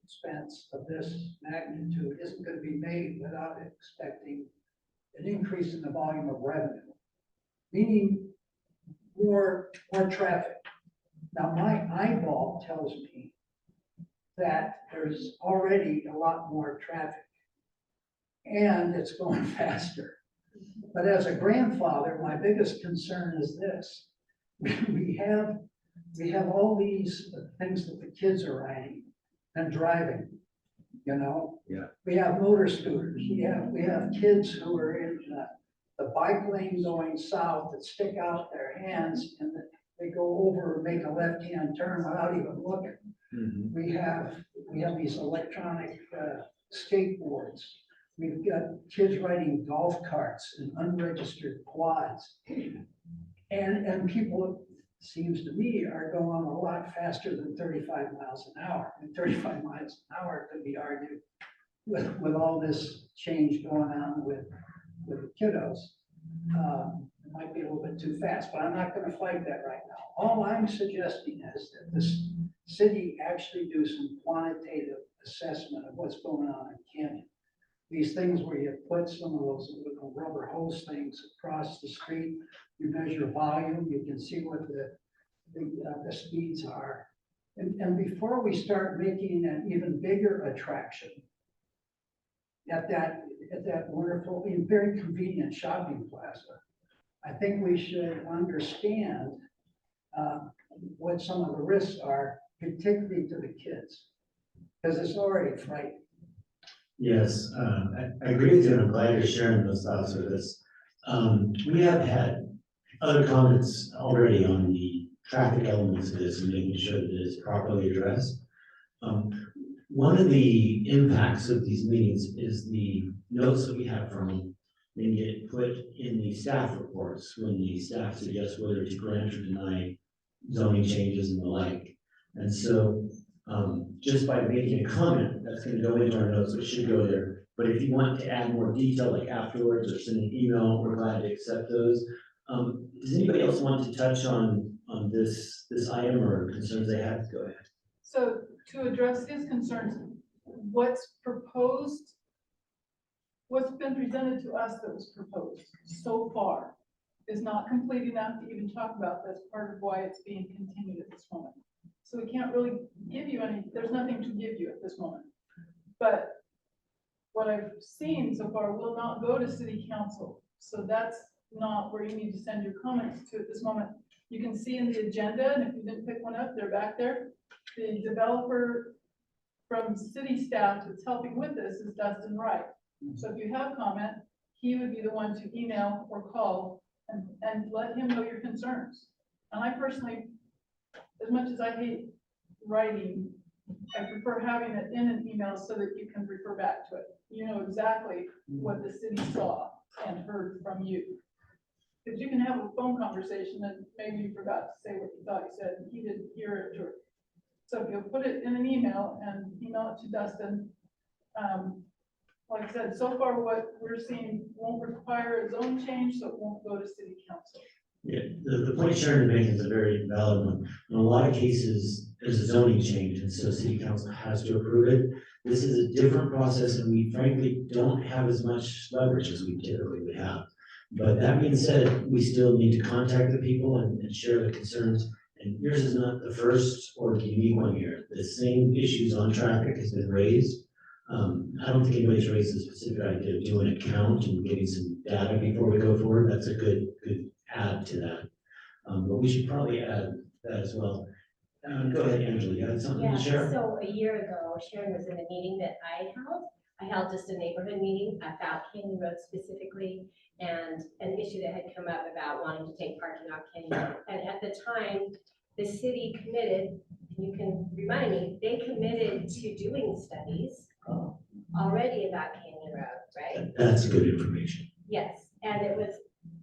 expense of this magnitude isn't gonna be made without expecting an increase in the volume of revenue, meaning more traffic. Now, my eyeball tells me that there's already a lot more traffic and it's going faster. But as a grandfather, my biggest concern is this. We have all these things that the kids are riding and driving, you know? Yeah. We have motor scooters, we have kids who are in the bike lane going south that stick out their hands and they go over and make a left-hand turn without even looking. Mhm. We have these electronic skateboards. We've got kids riding golf carts and unregistered quads. And people, seems to me, are going a lot faster than 35 miles an hour. And 35 miles an hour could be argued with all this change going on with the kiddos. It might be a little bit too fast, but I'm not gonna fight that right now. All I'm suggesting is that this city actually do some quantitative assessment of what's going on in Canyon. These things where you put some of those little rubber hose things across the street, you measure volume, you can see what the speeds are. And before we start making an even bigger attraction at that wonderful and very convenient shopping plaza, I think we should understand what some of the risks are, particularly to the kids, because it's already frightening. Yes, I agree with you, and I'm glad you're sharing those thoughts with us. We have had other comments already on the traffic elements of this and making sure that it is properly addressed. One of the impacts of these meetings is the notes that we have from them. They get put in the staff reports when the staff suggests whether to grant or deny zoning changes and the like. And so just by making a comment, that's going to go into our notes, so it should go there. But if you want to add more detail, like afterwards or send an email, we're glad to accept those. Does anybody else want to touch on this item or concerns they have? Go ahead. So to address his concerns, what's proposed, what's been presented to us that was proposed so far is not complete enough to even talk about. That's part of why it's being continued at this moment. So we can't really give you any, there's nothing to give you at this moment. But what I've seen so far will not go to city council. So that's not where you need to send your comments to at this moment. You can see in the agenda, and if you didn't pick one up, they're back there. The developer from city staff that's helping with this is Dustin Wright. So if you have comment, he would be the one to email or call and let him know your concerns. And I personally, as much as I hate writing, I prefer having it in an email so that you can refer back to it. You know exactly what the city saw and heard from you. Because you can have a phone conversation and maybe you forgot to say what you thought you said and he didn't hear it. So if you'll put it in an email and email it to Dustin, like I said, so far what we're seeing won't require a zone change, so it won't go to city council. Yeah, the point Sharon is making is a very valid one. In a lot of cases, there's a zoning change, and so city council has to approve it. This is a different process, and we frankly don't have as much leverage as we typically would have. But that being said, we still need to contact the people and share the concerns. And yours is not the first or the unique one here. The same issues on traffic has been raised. I don't think anybody's raised a specific idea of doing a count and getting some data before we go forward. That's a good add to that. But we should probably add that as well. Go ahead, Angela, you had something to share? So a year ago, Sharon was in a meeting that I held. I held just a neighborhood meeting about Canyon Road specifically, and an issue that had come up about wanting to take parking off Canyon Road. And at the time, the city committed, you can remind me, they committed to doing studies already about Canyon Road, right? That's good information. Yes, and it was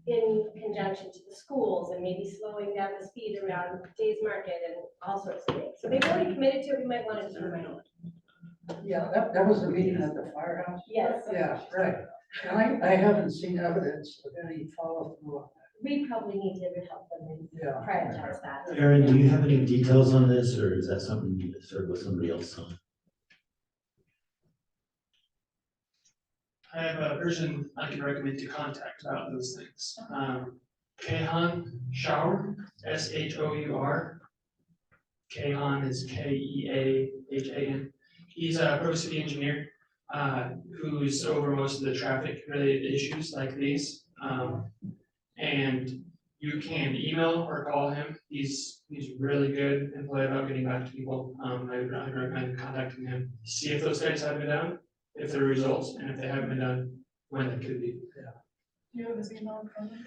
in conjunction to the schools and maybe slowing down the speed around Days Market and all sorts of things. So they've already committed to it. We might want to just remind them. Yeah, that was the meeting at the firehouse. Yes. Yeah, right. And I haven't seen evidence of any follow through on We probably need to help them and that. Yeah. prioritize that. Aaron, do you have any details on this, or is that something you serve with somebody else on? I have a person I can recommend to contact about those things. Kehan Shower, Shour. Kehan is Keahan. He's a pro city engineer, who's over most of the traffic related issues like these. And you can email or call him. He's really good and polite about getting back to people. I would recommend contacting him, see if those studies have been done, if there are results, and if they haven't been done, when they could be. Do you have his email in front of you?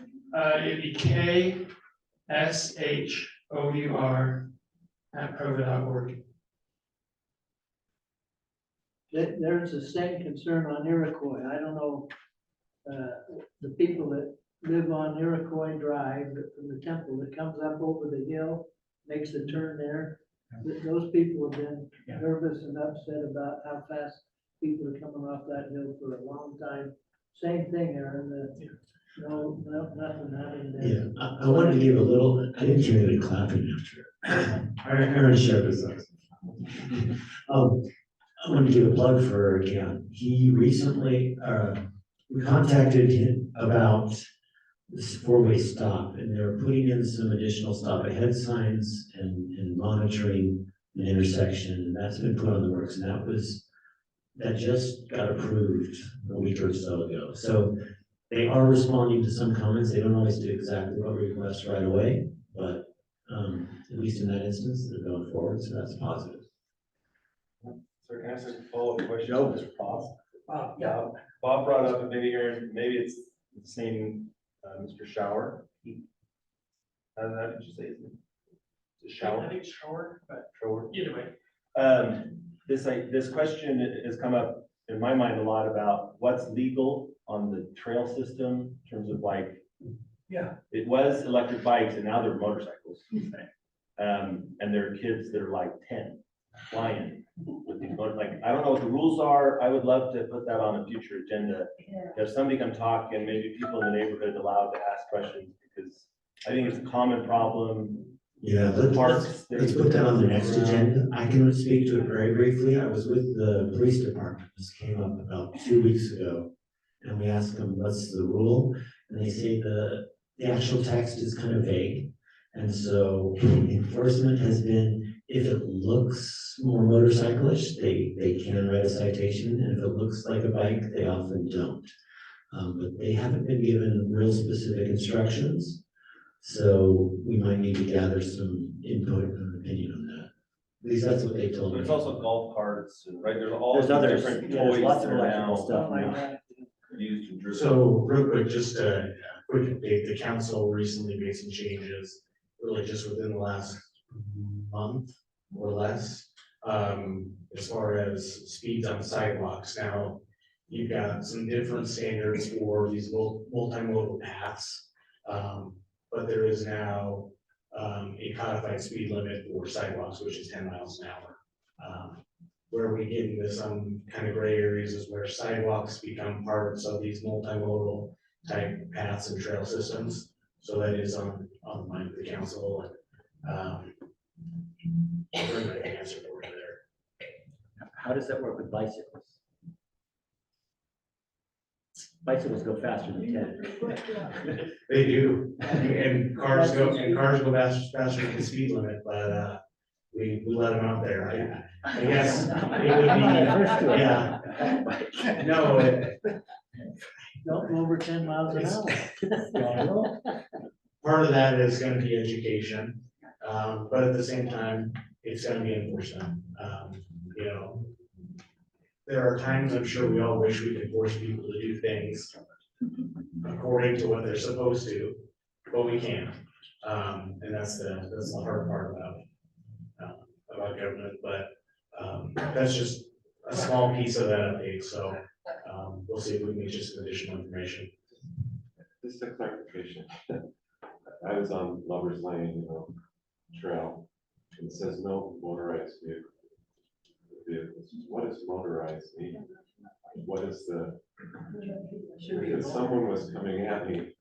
It'd be KSHOUR@provo.org. There's the same concern on Iroquois. I don't know, the people that live on Iroquois Drive from the temple that comes up over the hill, makes the turn there. Those people have been nervous and upset about how fast people are coming off that hill for a long time. Same thing, Aaron, no, nothing happening there. Yeah, I wanted to give a little, I didn't hear any clapping after. Aaron shared with us. I want to give a plug for Keon. He recently, we contacted him about this four-way stop, and they're putting in some additional stop ahead signs and monitoring an intersection, and that's been put on the works, and that just got approved a week or so ago. So they are responding to some comments. They don't always do exactly what we request right away, but at least in that instance, they're going forward, so that's positive. So can I ask a follow-up question? Go. Mr. Bob? Yeah. Bob brought up, and maybe Aaron, maybe it's the same, Mr. Shower. How did you say his name? The I Shower? think Shour, but Shower. either way. This question has come up in my mind a lot about what's legal on the trail system in terms of like, Yeah. it was electric bikes and now they're motorcycles. And there are kids that are like 10 flying with these like, I don't know what the rules are. I would love to put that on a future agenda. Have somebody come talk and maybe people in the neighborhood allowed to ask questions, because I think it's a common problem. Yeah, let's put that on the next agenda. I can speak to it very briefly. I was with the police department. This came up about 2 weeks ago. And we asked them, what's the rule? And they say the actual text is kind of vague. And so enforcement has been, if it looks more motorcyclish, they can write a citation. And if it looks like a bike, they often don't. But they haven't been given real specific instructions. So we might need to gather some input and opinion on that. At least that's what they told But me. it's also golf carts and right, there's all There's these others, different yeah, there's toys lots that of are electrical now stuff Like now. that. used to drill. So real quick, just a quick update, the council recently made some changes, really just within the last month or less. As far as speeds on sidewalks. Now, you've got some different standards for these multimodal paths. But there is now a codified speed limit for sidewalks, which is 10 miles an hour. Where we get into some kind of gray areas is where sidewalks become parts of these multimodal type paths and trail systems. So that is on the mind of the council. Everybody can answer for you there. How does that work with bicycles? Bicycles go faster than 10. They do, and cars go faster than the speed limit, but we let them out there. I guess it would I'm not averse to be, it. yeah. No, Don't go over 10 miles an hour. part of that is gonna be education, but at the same time, it's gonna be enforcement. You know, there are times I'm sure we all wish we could force people to do things according to what they're supposed to, but we can't. And that's the hard part about government, but that's just a small piece of that update, so we'll see if we can get you some additional information. Just a clarification. I was on Lover's Lane, trail, and it says no motorized vehicle. vehicles. What does motorized mean? What is the, Should be. because someone was coming at me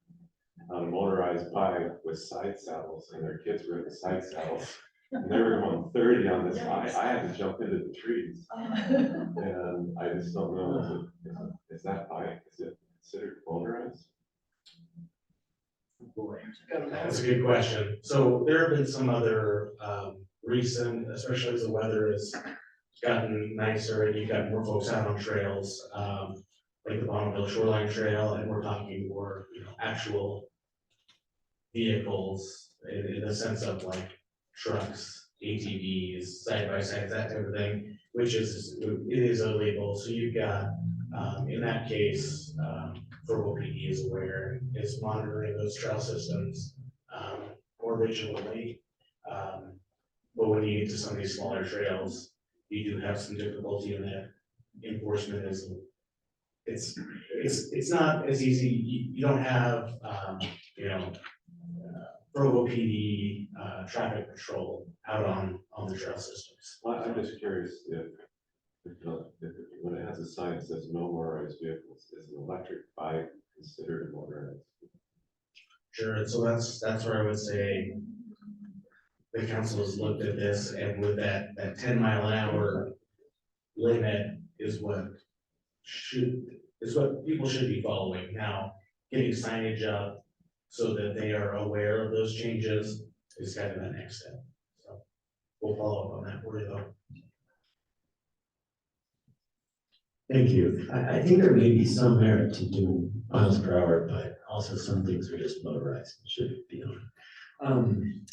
on a motorized bike with side saddles, and their kids were in the side saddles. And they were going 30 on this high. I had to jump into the trees. And I just don't know, is that bike, is it considered motorized? That's a good question. So there have been some other recent, especially as the weather has gotten nicer and you've got more folks out on trails, like the Bonneville Shoreline Trail, and we're talking more, actual vehicles in the sense of like trucks, ATVs, side by sides, that type of thing, which is, it is illegal. So you've got, in that case, Provo PD is aware, is monitoring those trail systems, more vigilantly. But when you get to some of these smaller trails, you do have some difficulty in that. Enforcement is, it's not as easy. You don't have, Provo PD, traffic patrol out on the trail systems. I'm just curious if when it has a sign that says no motorized vehicles, is an electric bike considered a motorized? Sure, and so that's where I would say the council has looked at this, and with that 10-mile-an-hour limit is what people should be following. Now, getting signage up so that they are aware of those changes is kind of the next step. So we'll follow up on that for you though. Thank you. I think there may be some merit to doing miles per hour, but also some things are just motorized, should be on.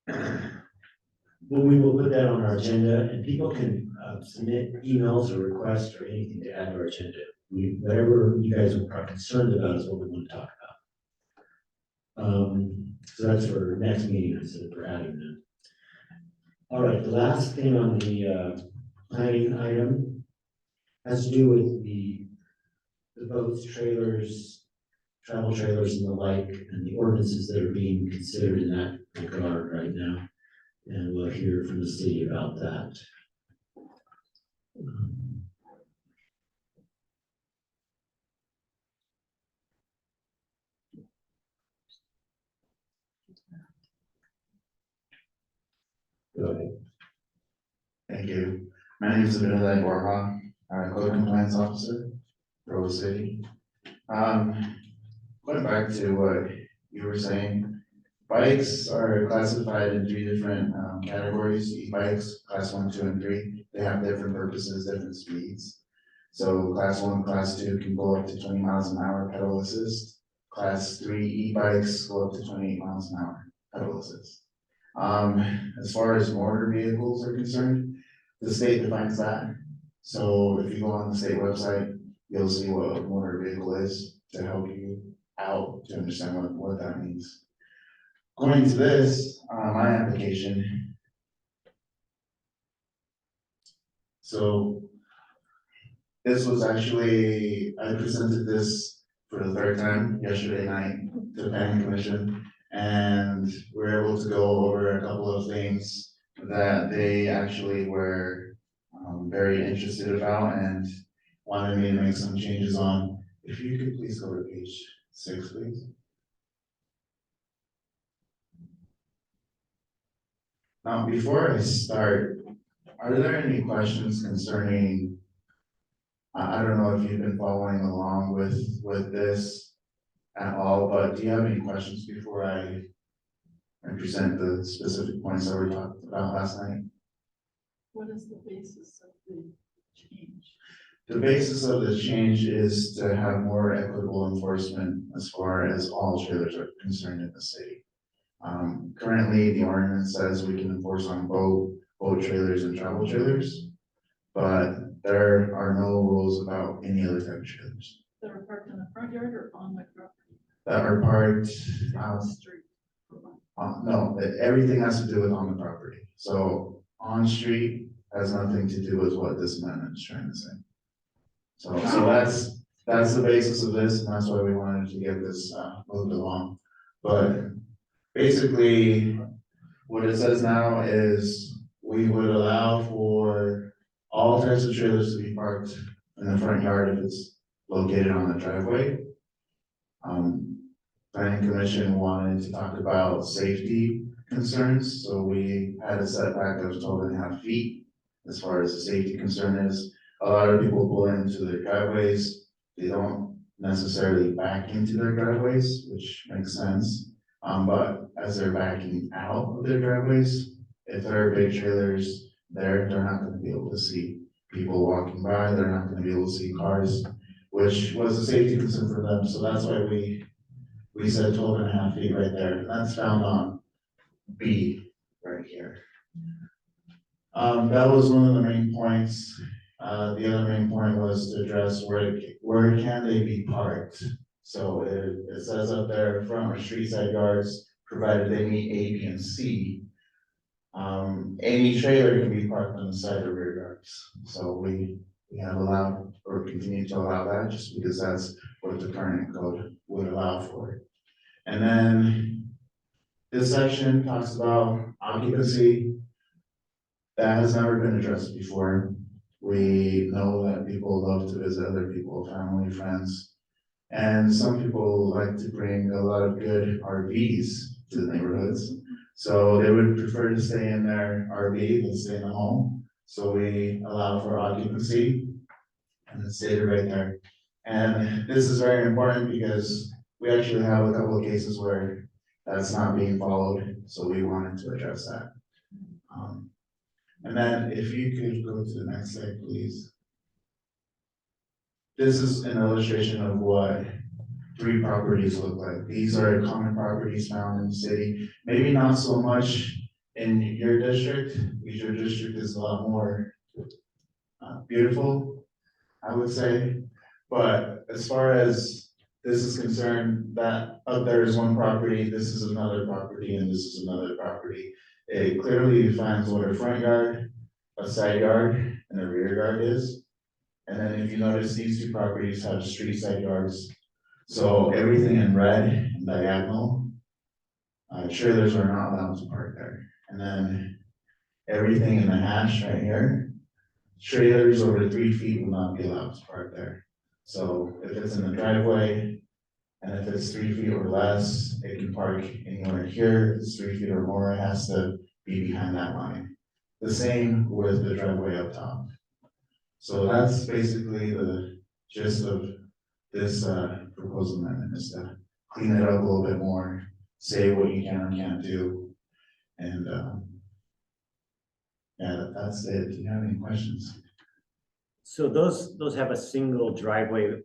But we will put that on our agenda, and people can submit emails or requests or anything to add to our agenda. Whatever you guys are concerned about is what we want to talk about. So that's for next meeting instead of for adding them. All right, the last thing on the planning item has to do with the boats, trailers, travel trailers and the like, and the ordinances that are being considered in that regard right now. And we'll hear from the city about that. Go ahead. Thank you. My name is Abinadai Borja. I'm a code compliance officer, Provo City. Going back to what you were saying, bikes are classified in 3 different categories. E-bikes, class 1, 2, and 3. They have different purposes, different speeds. So class 1, class 2 can go up to 20 miles an hour pedal assist. Class 3 e-bikes go up to 28 miles an hour pedal assist. As far as motor vehicles are concerned, the state defines that. So if you go on the state website, you'll see what a motor vehicle is to help you out to understand what that means. Going to this, my application. So this was actually, I presented this for the 3rd time yesterday night to the planning commission, and we were able to go over a couple of things that they actually were very interested about and wanted me to make some changes on. If you could please go to page 6, please. Now, before I start, are there any questions concerning, I don't know if you've been following along with this at all, but do you have any questions before I present the specific points that we talked about last night? What is the basis of the change? The basis of the change is to have more equitable enforcement as far as all trailers are concerned in the city. Currently, the ordinance says we can enforce on boat trailers and travel trailers, but there are no rules about any other type of trailers. That are parked in the front yard or on my property? That are parked, On the street? no, everything has to do with on the property. So on street has nothing to do with what this amendment is trying to say. So that's the basis of this, and that's why we wanted to get this moved along. But basically, what it says now is we would allow for all types of trailers to be parked in the front yard if it's located on the driveway. Planning Commission wanted to talk about safety concerns, so we had a setback of 12.5 feet as far as the safety concern is. A lot of people pull into their driveways, they don't necessarily back into their driveways, which makes sense. But as they're backing out of their driveways, if there are big trailers there, they're not gonna be able to see people walking by, they're not gonna be able to see cars, which was a safety concern for them, so that's why we said 12.5 feet right there, and that's found on B right here. That was one of the main points. The other main point was to address where can they be parked? So it says up there, front or street side yards, provided they meet A, B, and C. Any trailer can be parked on the side or rear yards. So we have allowed, or continue to allow that, just because that's what the current code would allow for. And then this section talks about occupancy. That has never been addressed before. We know that people love to visit other people, family, friends. And some people like to bring a lot of good RVs to the neighborhoods. So they would prefer to stay in their RV than stay in the home. So we allow for occupancy, and it's stated right there. And this is very important because we actually have a couple of cases where that's not being followed, so we wanted to address that. And then if you could go to the next slide, please. This is an illustration of what 3 properties look like. These are common properties found in the city. Maybe not so much in your district, because your district is a lot more beautiful, I would say. But as far as this is concerned, that up there is one property, this is another property, and this is another property. It clearly defines what a front yard, a side yard, and a rear yard is. And then if you notice, these 2 properties have street side yards. So everything in red and diagonal, trailers are not allowed to park there. And then everything in the hash right here, trailers over 3 feet will not be allowed to park there. So if it's in the driveway, and if it's 3 feet or less, it can park anywhere here. If it's 3 feet or more, it has to be behind that line. The same with the driveway up top. So that's basically the gist of this proposal amendment, is to clean it up a little bit more, say what you can and can't do. And yeah, that's it. Do you have any questions? So those have a single driveway.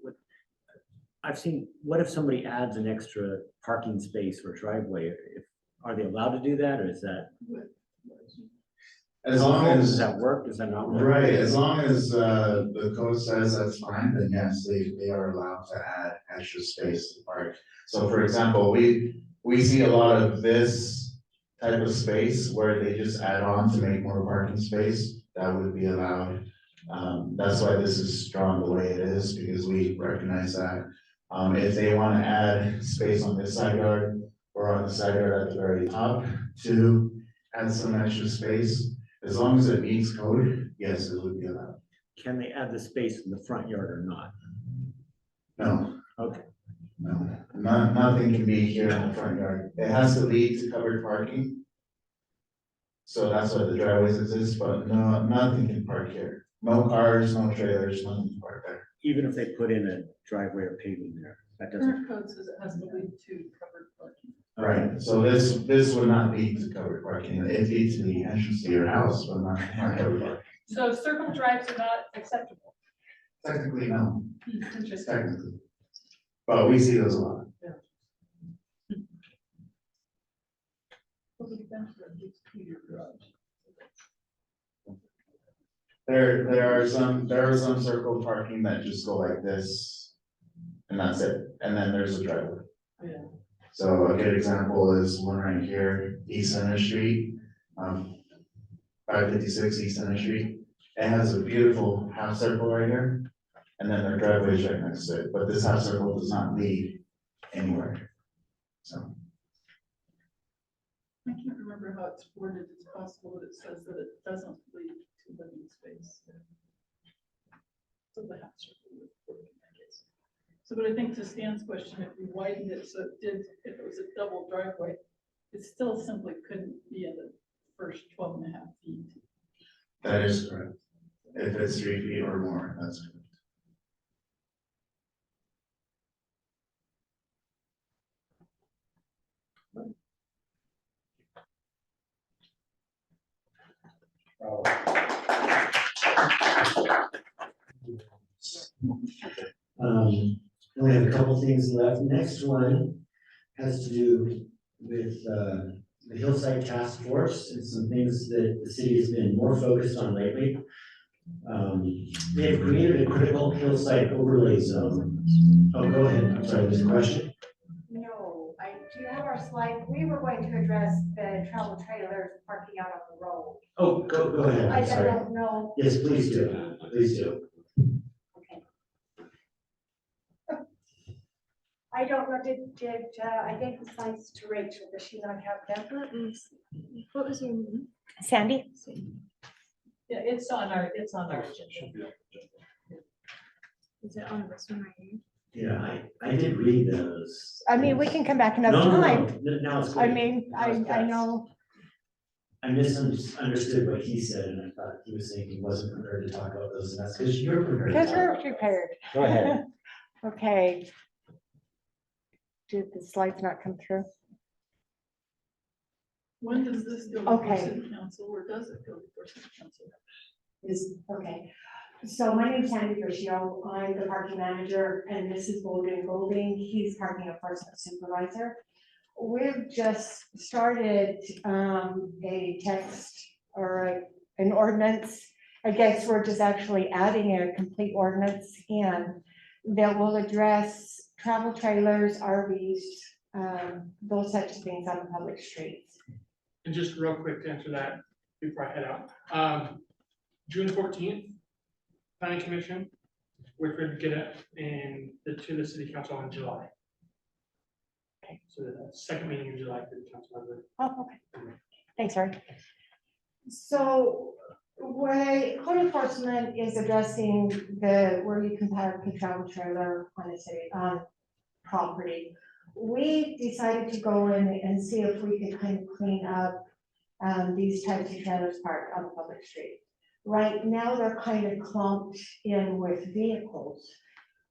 I've seen, what if somebody adds an extra parking space or driveway? Are they allowed to do that, or is that? As long as. Does that work? Does that not work? Right, as long as the code says that's fine, then yes, they are allowed to add extra space to park. So for example, we see a lot of this type of space where they just add on to make more parking space. That would be allowed. That's why this is drawn the way it is, because we recognize that. If they want to add space on this side yard or on the side yard at the very top to add some extra space, as long as it meets code, yes, it would be allowed. Can they add the space in the front yard or not? No. Okay. No, nothing can be here in the front yard. It has to lead to covered parking. So that's why the driveways exist, but no, nothing can park here. No cars, no trailers, nothing can park there. Even if they put in a driveway or paving there, that doesn't. Current code says it has to lead to covered parking. Right, so this would not lead to covered parking. It leads to the entrance to your house, but not covered parking. So circle drives are not acceptable. Technically, no, Interesting. technically. But we see those a lot. There are some circle parking that just go like this, and that's it, and then there's a driveway. Yeah. So a good example is one right here, East Center Street, 556 East Center Street. It has a beautiful half circle right here, and then their driveway is right next to it, but this half circle does not lead anywhere, so. I can't remember how it's worded, it's possible that it says that it doesn't lead to living space. So the half circle would work, I guess. So, but I think to Stan's question, if we widened it, so it did, if it was a double driveway, it still simply couldn't be in the first 12.5 feet. That is correct. If it's 3 feet or more, that's correct. We have a couple things left. Next one has to do with the Hillside Task Force and some things that the city has been more focused on lately. They have created a critical hillside overlay zone. Oh, go ahead. I'm sorry, there's a question? No, do you have our slide? We were going to address the travel trailers parking out on the road. Oh, go ahead. I I'm sorry. don't know. Yes, please do. Please do. Okay. I don't know, I gave the slides to Rachel, does she not have them? What was your name? Sandy? Yeah, it's on our agenda. Is it on this one right here? Yeah, I did read those. I mean, we can come back another No, time. now it's I good. mean, Now it's I best. know, I misunderstood what he said, and I thought he was saying he wasn't prepared to talk about those, and that's because you're prepared. to because talk we're about them. prepared. Go ahead. Okay. Did the slides not come through? When does this go before Okay. city council, or does it go before city council? Okay, so my name's Sandy Gershio, I'm the parking manager, and this is Golden Golding, he's parking enforcement supervisor. We've just started a text or an ordinance. I guess we're just actually adding a complete ordinance in that will address travel trailers, RVs, those types of things on the public streets. And just real quick to answer that before I head out. June 14th, planning commission, we're going to get it to the city council in July. Okay. So the second meeting in July for the council member. Oh, okay. Thanks, sorry. So code enforcement is addressing where you can park a travel trailer on a city, on property. We decided to go in and see if we could kind of clean up these types of trailers parked on the public street. Right now, they're kind of clumped in with vehicles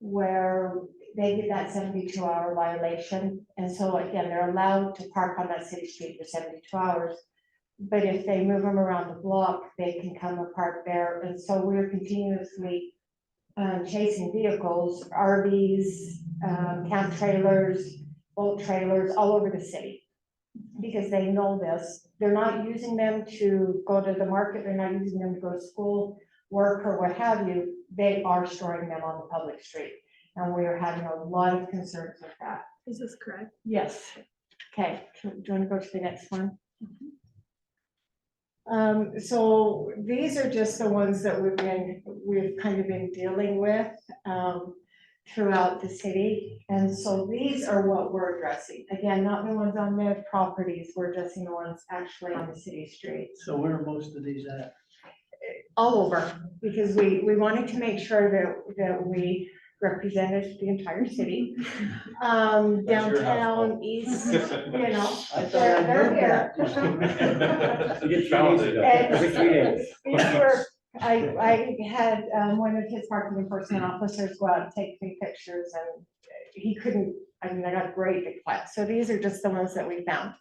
where they get that 72-hour violation. And so again, they're allowed to park on that city street for 72 hours. But if they move them around the block, they can come and park there. And so we're continuously chasing vehicles, RVs, camp trailers, boat trailers, all over the city. Because they know this. They're not using them to go to the market. They're not using them to go to school, work, or what have you. They are storing them on the public street. And we are having a lot of concerns with that. Is this correct? Yes. Okay, do you want to go to the next one? So these are just the ones that we've kind of been dealing with throughout the city. And so these are what we're addressing. Again, not the ones on the properties, we're addressing the ones actually on the city streets. So where are most of these at? All over, because we wanted to make sure that we represented the entire city. Downtown, east, you know, they're here. We did 3 days ago, every 3 days. I had one of his parking enforcement officers go out and take me pictures, and he couldn't, I mean, I got great big flats. So these are just the ones that we found.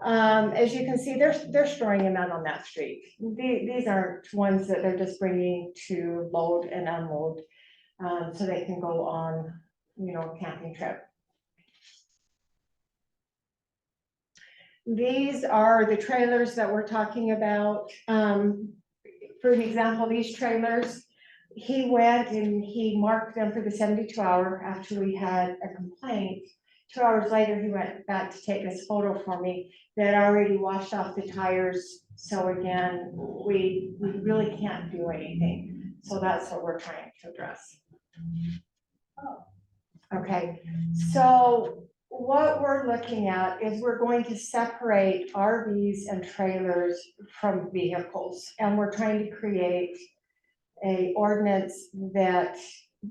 As you can see, they're storing them out on that street. These aren't ones that they're just bringing to load and unload, so they can go on, you know, a camping trip. These are the trailers that we're talking about. For an example, these trailers, he went and he marked them for the 72-hour after we had a complaint. 2 hours later, he went back to take this photo for me that already washed off the tires. So again, we really can't do anything. So that's what we're trying to address. Okay, so what we're looking at is we're going to separate RVs and trailers from vehicles. And we're trying to create a ordinance that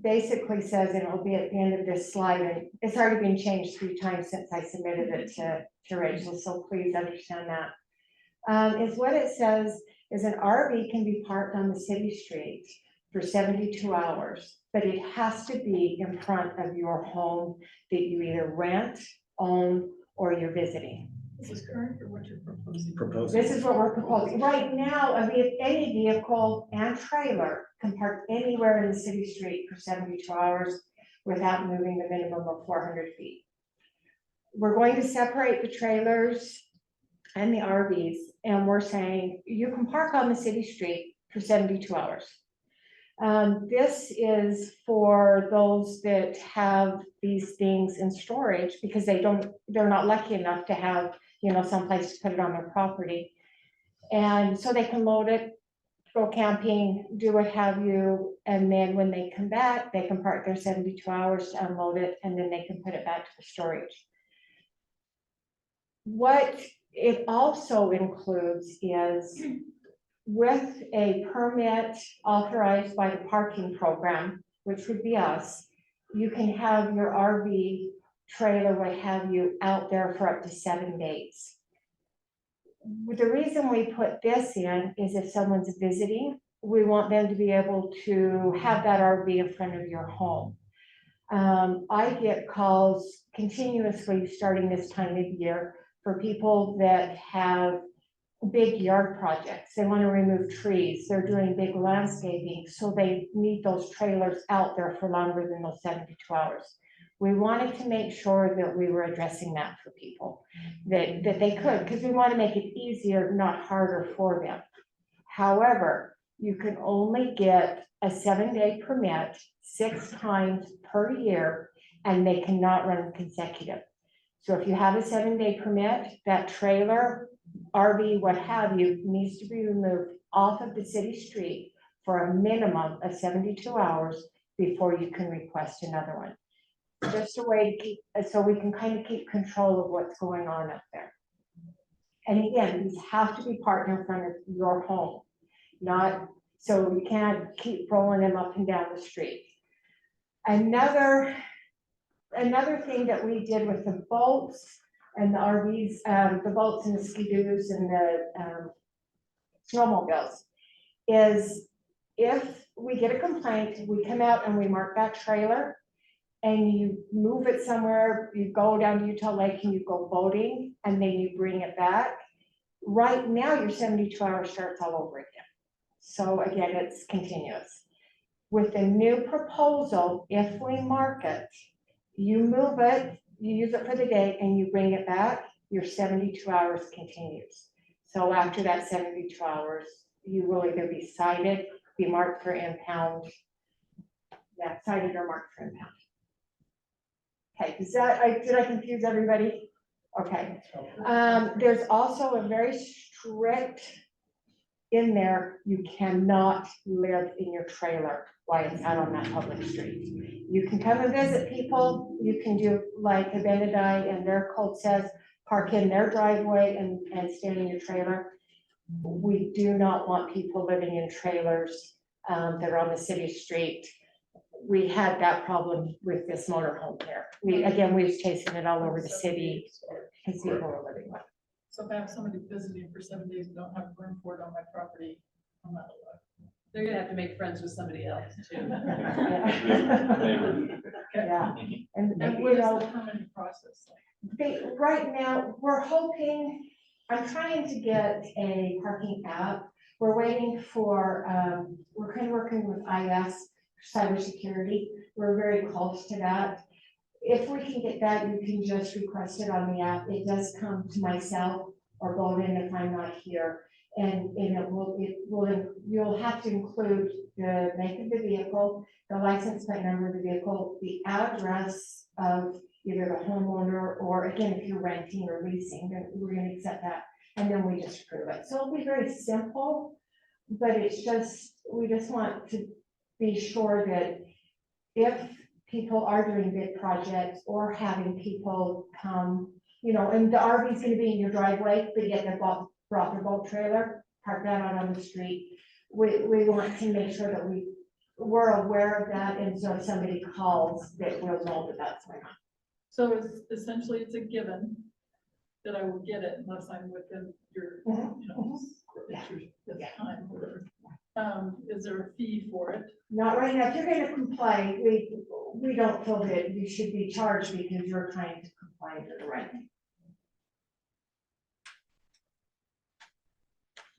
basically says, and it'll be at the end of this slide, and it's already been changed 3 times since I submitted it to Rachel, so please understand that. Is what it says is an RV can be parked on the city street for 72 hours, but it has to be in front of your home that you either rent, own, or you're visiting. This is current or what you're proposing? Proposing. This is what we're proposing. Right now, any vehicle and trailer can park anywhere in the city street for 72 hours without moving the minimum of 400 feet. We're going to separate the trailers and the RVs, and we're saying you can park on the city street for 72 hours. This is for those that have these things in storage because they're not lucky enough to have, someplace to put it on their property. And so they can load it, go camping, do what have you, and then when they come back, they can park their 72 hours to unload it, and then they can put it back to the storage. What it also includes is with a permit authorized by the parking program, which would be us, you can have your RV trailer, what have you, out there for up to 7 days. The reason we put this in is if someone's visiting, we want them to be able to have that RV in front of your home. I get calls continuously starting this time of year for people that have big yard projects. They want to remove trees. They're doing big landscaping, so they need those trailers out there for longer than those 72 hours. We wanted to make sure that we were addressing that for people, that they could, because we want to make it easier, not harder for them. However, you can only get a 7-day permit 6 times per year, and they cannot run consecutive. So if you have a 7-day permit, that trailer, RV, what have you, needs to be removed off of the city street for a minimum of 72 hours before you can request another one. Just a way to keep, so we can kind of keep control of what's going on up there. And again, these have to be parked in front of your home, not, so you can't keep rolling them up and down the street. Another thing that we did with the boats and the RVs, the boats and the ski-doos and the snowmobiles is if we get a complaint, we come out and we mark that trailer and you move it somewhere, you go down to Utah Lake and you go boating and then you bring it back. Right now, your 72 hours starts all over again. So again, it's continuous. With the new proposal, if we mark it, you move it, you use it for the day and you bring it back, your 72 hours continues. So after that 72 hours, you will either be cited, be marked for impound. Yeah, cited or marked for impound. Okay, did I confuse everybody? Okay. There's also a very strict in there, you cannot live in your trailer while it's out on that public street. You can come and visit people, you can do like Abinadi and their code says, park in their driveway and stand in your trailer. We do not want people living in trailers that are on the city street. We had that problem with this motorhome here. We was chasing it all over the city because people were living with it. So if I have somebody visiting for 7 days and don't have room for it on my property, I'm not allowed. They're gonna have to make friends with somebody else too. Yeah, and what is the permitting process like? right now, we're hoping, I'm trying to get a parking app. We're waiting for, we're kind of working with IS cybersecurity. We're very close to that. If we can get that, you can just request it on the app. It does come to myself or Golden if I'm not here. And you'll have to include the make of the vehicle, the license plate number of the vehicle, the address of either the homeowner, or again, if you're renting or leasing, then we're gonna accept that. And then we just approve it. So it'll be very simple, but it's just, we just want to be sure that if people are doing big projects or having people come, you know, and the RV is gonna be in your driveway, but yet they brought their boat trailer, parked that out on the street. We want to make sure that we're aware of that, and so if somebody calls, that we'll know that that's going on. So it's essentially, it's a given that I will get it unless I'm within your, you know, Yeah. this Yeah. time, whatever. Is there a fee for it? Not right now. If you're gonna comply, we don't feel that you should be charged because you're trying to comply to the right thing.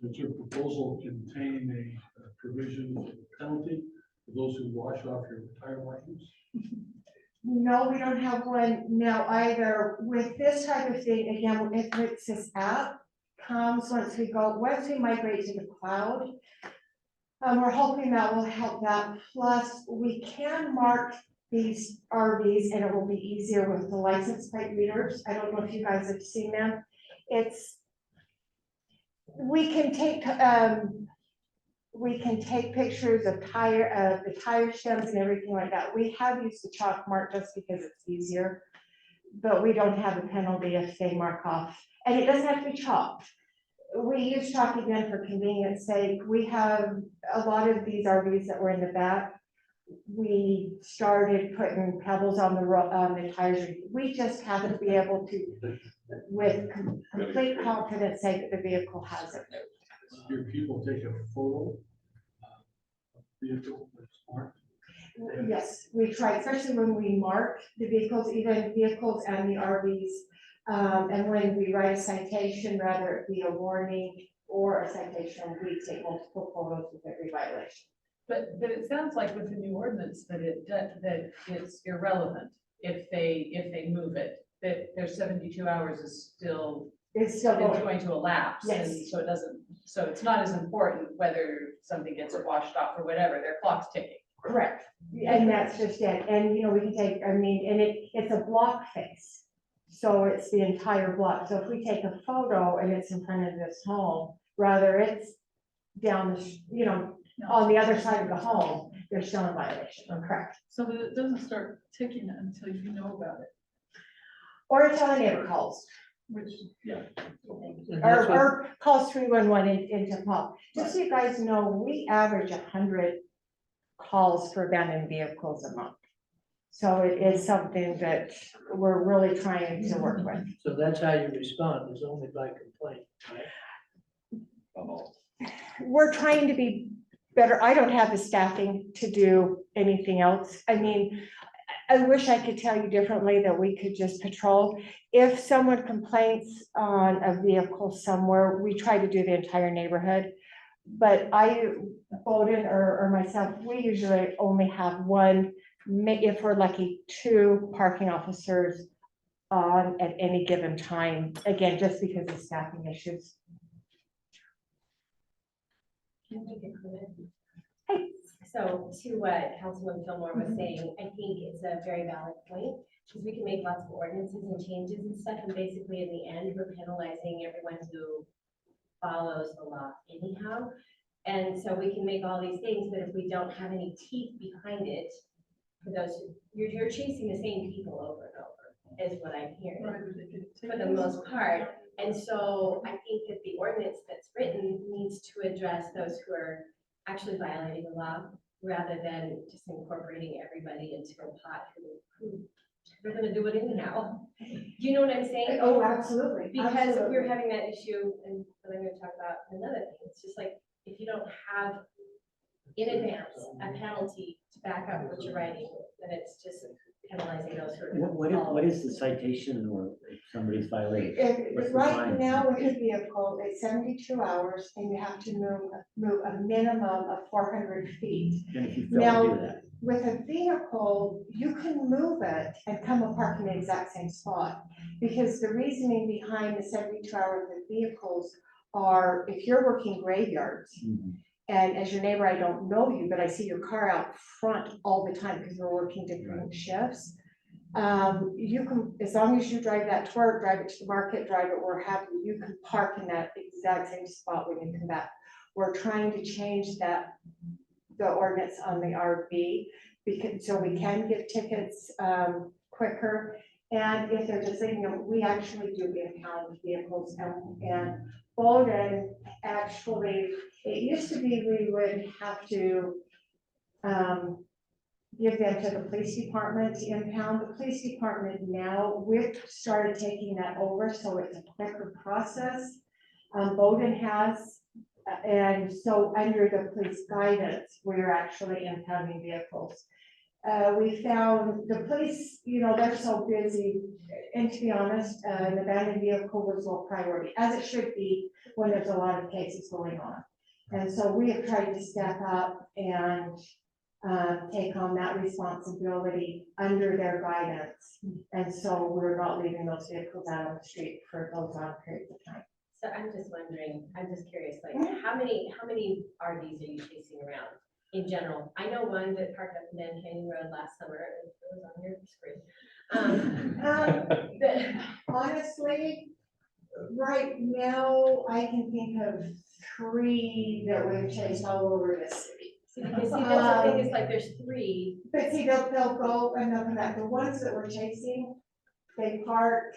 Does your proposal contain a provision of penalty for those who wash off your tire markings? No, we don't have one now either. With this type of thing, again, if it's this app comes, once we migrate to the cloud, we're hoping that will help that. Plus, we can mark these RVs and it will be easier with the license plate readers. I don't know if you guys have seen them. We can take pictures of the tire stems and everything like that. We have used the chalk mark just because it's easier, but we don't have a penalty if they mark off, and it doesn't have to be chalked. We use chalk again for convenience sake. We have a lot of these RVs that were in the back. We started putting pebbles on the tires. We just have to be able to, with complete confidence, say that the vehicle has it. Do people take a photo of the vehicle that's marked? Yes, we try, especially when we mark the vehicles, even vehicles and the RVs. And when we write a citation, rather it be a warning or a citation, we take multiple photos of every violation. But it sounds like with the new ordinance that that it's irrelevant if they move it, that their 72 hours is still going to elapse. Yes. And so it's not as important whether something gets washed off or whatever, their clock's ticking. Correct. And that's just it. And, you know, we can take, and it's a block face. So it's the entire block. So if we take a photo and it's in front of this home, rather it's down, on the other side of the home, they're still in violation. Correct. So that it doesn't start ticking until you know about it, Or until a neighbor calls. which, yeah. Or calls 311 into pop. Just so you guys know, we average 100 calls for abandoned vehicles a month. So it is something that we're really trying to work with. So that's how you respond, is only by complaint, right? We're trying to be better. I don't have the staffing to do anything else. I mean, I wish I could tell you differently, that we could just patrol. If someone complains on a vehicle somewhere, we try to do the entire neighborhood. But Bowden or myself, we usually only have one, if we're lucky, 2 parking officers on at any given time. Again, just because of staffing issues. Can I make a comment? So to what Councilman Fillmore was saying, I think it's a very valid point, because we can make lots of ordinances and changes and stuff, and basically in the end, we're penalizing everyone who follows the law anyhow. And so we can make all these things, but if we don't have any teeth behind it, for those, you're chasing the same people over and over, is what I'm hearing, for the most part. And so I think that the ordinance that's written needs to address those who are actually violating the law, rather than just incorporating everybody into a pot who they're gonna do it anyhow. Do you know what I'm saying? Oh, absolutely. Because Absolutely. we're having that issue, and I'm gonna talk about another thing. It's just like, if you don't have in advance a penalty to back up what you're writing, then it's just penalizing those who are. What is the citation, or if somebody's violated? What's the Right fine? now with a vehicle, it's 72 hours and you have to move a minimum of 400 feet. And if you fail Now, to do that, with a vehicle, you can move it and come and park in the exact same spot. Because the reasoning behind the 72 hours with vehicles are, if you're working graveyards, and as your neighbor, I don't know you, but I see your car out front all the time because we're working different shifts. You can, as long as you drive that to work, drive it to the market, drive it where have you can park in that exact same spot when you come back. We're trying to change that, the ordinance on the RV, because, so we can get tickets, quicker. And if they're just saying, you know, we actually do impound vehicles, and Bowden actually, it used to be we would have to give them to the police department to impound. The police department now, we've started taking that over, so it's a quicker process. Bowden has, and so under the police guidance, we're actually impounding vehicles. We found the police, you know, they're so busy, and to be honest, an abandoned vehicle was low priority, as it should be when there's a lot of cases going on. And so we have tried to step up and take on that responsibility under their guidance. And so we're not leaving those vehicles out on the street for those long periods of time. So I'm just wondering, I'm just curious, like, how many RVs are you chasing around in general? I know one that parked up in Van Canyon Road last summer, it was on your screen. Honestly, right now, I can think of 3 that we've chased all over the city. See, because see, that's the thing, is like there's 3. But see, they'll go and they'll come back. The ones that we're chasing, they park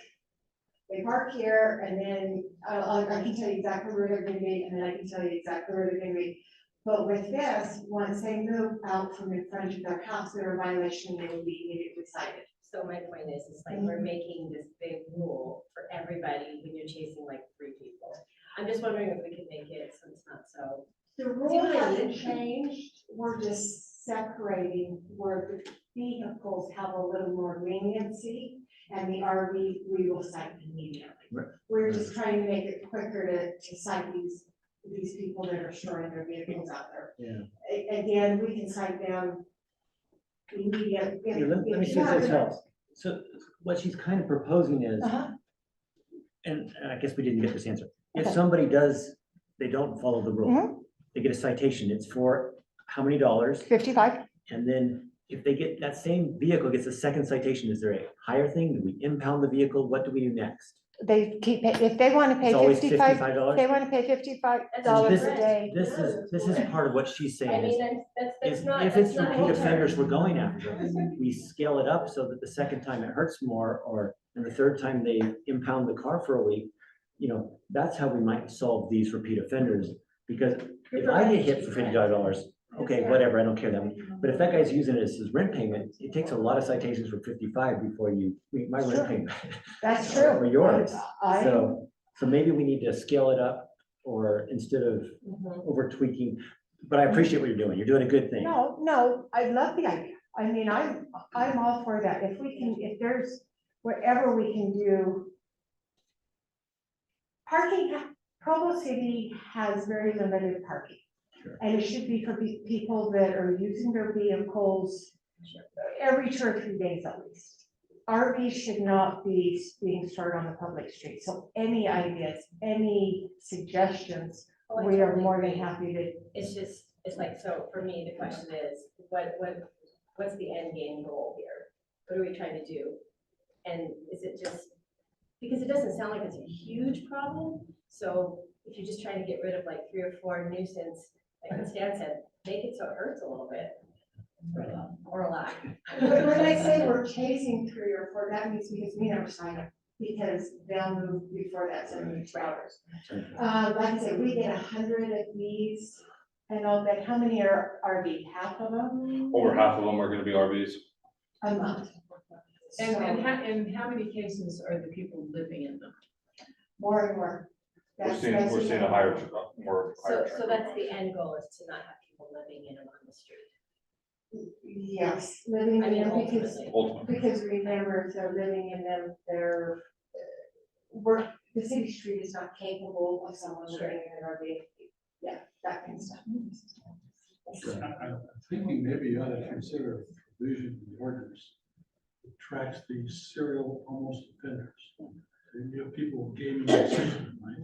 here, and then I can tell you exactly where they're gonna be, and then I can tell you exactly where they're gonna be. But with this, once they move out from in front of their house, they're a violation, they will be immediately cited. So my point is, it's like we're making this big rule for everybody when you're chasing like 3 people. I'm just wondering if we could make it so it's not so. The rule hasn't changed, we're just separating where the vehicles have a little more leniency, and the RV, we will cite immediately. Right. We're just trying to make it quicker to cite these people that are storing their vehicles out there. Yeah. Again, we can cite them immediately. Here, let me see if this helps. So what she's kind of proposing is, and I guess we didn't get this answer. If somebody they don't follow the rule, they get a citation. It's for how many dollars? 55. And then if they get, that same vehicle gets a second citation, is there a higher thing? Do we impound the vehicle? What do we do next? They keep, if they want to pay It's always $55, $55? they want to pay $55 This- a day. This is part of what she's I saying is, mean, that's if not. if that's it's not repeat all offenders, term. we're going after them. We scale it up so that the second time it hurts more, or and the third time they impound the car for a week. You know, that's how we might solve these repeat offenders. Because if I get hit for $55, okay, whatever, I don't care that much. But if that guy's using it as his rent payment, it takes a lot of citations for 55 before you meet my rent payment. That's true. Or yours. I- So maybe we need to scale it up, or instead of over tweaking. But I appreciate what you're doing. You're doing a good thing. No, I love the idea. I mean, I'm all for that. If we can, if there's whatever we can do. Parking, Provo City has very limited parking. Sure. And it should be for people that are using their vehicles every 2 or 3 days at least. RVs should not be being stored on the public street. So any ideas, any suggestions, Oh, I we are totally more than agree. happy to. It's just, it's like, so for me, the question is, what's the end game goal here? What are we trying to do? And is it just, because it doesn't sound like it's a huge problem, so if you're just trying to get rid of like 3 or 4 nuisance, like what Stan said, make it so it hurts a little bit. Or a lot. When I say we're chasing 3 or 4, that means because we never sign up, because they'll move before that 72 hours. Like I said, we get 100 of these, and I'll bet, how many are RV? Half of them? Over half of them are gonna be RVs. A month. And how many cases are the people living in them? More and more. We're seeing a higher, more So, higher. so that's the end goal, is to not have people living in them on the street. Yes, living I in mean, them, because, Ultimately. because remember, if they're living in them, the city street is not capable of someone living in an RV. Yeah, that kind of stuff. I'm thinking maybe you ought to consider a provision in the ordinance that tracks these serial almost offenders. And you have people gaming the system, right?